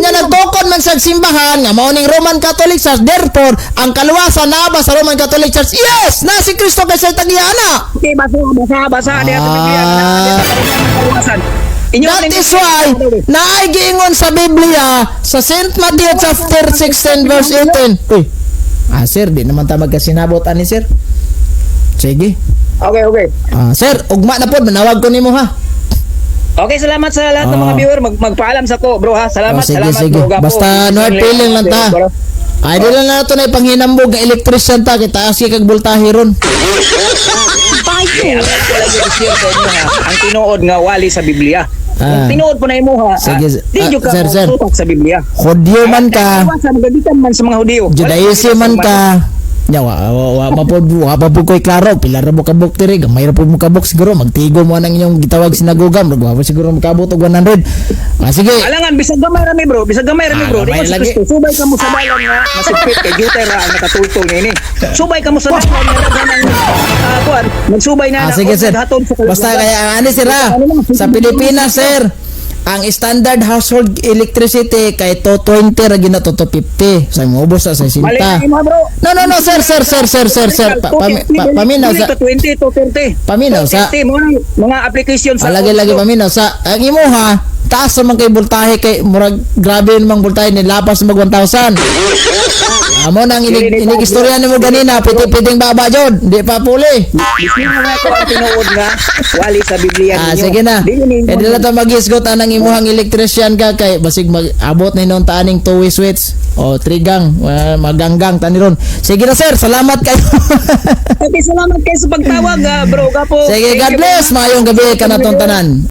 nya nagtukod man sa simbahan nga mao ning Roman Catholic Church. Therefore, ang kaluwasan na ba sa Roman Catholic Church? Yes, na si Kristo kay sa tagiya ana. Okay, basa diha sa Biblia kaluwasan. That is why naay giingon sa Biblia sa St. Matthew chapter 16 verse 18. Uy. Sir, di naman ta magkasinabot ani sir. Sige. Okay, okay. Sir, ugma na pod manawag ko nimo ha. Okay, salamat sa lahat ng mga viewer. Magpaalam sa ko, bro ha. Salamat, sige, salamat. sige. Bro, gapo. Basta no hard feeling lang ta. Ay, di lang na ito na ipanghinambog ng electrician ta. Kita asi kag voltahe ron. Ang tinuod nga wali sa Biblia. Ang tinuod po na imo ha. Sige, Di jud ka sir. tutok sa Biblia. Hudyo man ka, Sa magaditan man sa mga Hudyo. Judaism man ka. Ya, wa pa ko'y klaro. Pila ra mo kabuk diri. Gamay ra po mo kabuk siguro. Magtigo mo nang inyong gitawag sinagoga. Magwa siguro makabot og 100. Sige. Alangan, bisag gamay rami bro. Bisag gamay rami bro. Di gamay ko lagi. Kristo. Subay ka mo sa bayan nga. Masipit kay Jutay ra ang nakatultol niya ini. Subay ka mo sa bayan nga daghan ang kuan. Magsubay na Sige sir. hatod sa Basta kaya ani sir ha. Sa Pilipinas sir, ang standard household electricity kay to 20 ra gina to 50. Sa mo ubos sa 60. Mali na imo bro. No sir. Paminaw sa 20 to 30. paminaw sa mga application sa lagi paminaw sa ang imo ha. Taas naman kay voltahe kay murag grabe namang voltahe ni lapas mag 1,000. Amo nang inig-istorya nimo ganina piti-piting baba jud, di pa puli. Bising nga ko ang tinuod nga wali sa Biblia ninyo. Sige na. Kaya dila ta mag-isgot anang imuhang electrician ka kay basig mag-abot na inon taaning two-way switch o trigang maganggang tani ron. Sige na sir, salamat kayo. Okay, salamat kayo sa pagtawag bro. Gapo. Sige, God bless. Maayong gabi ka na tong tanan.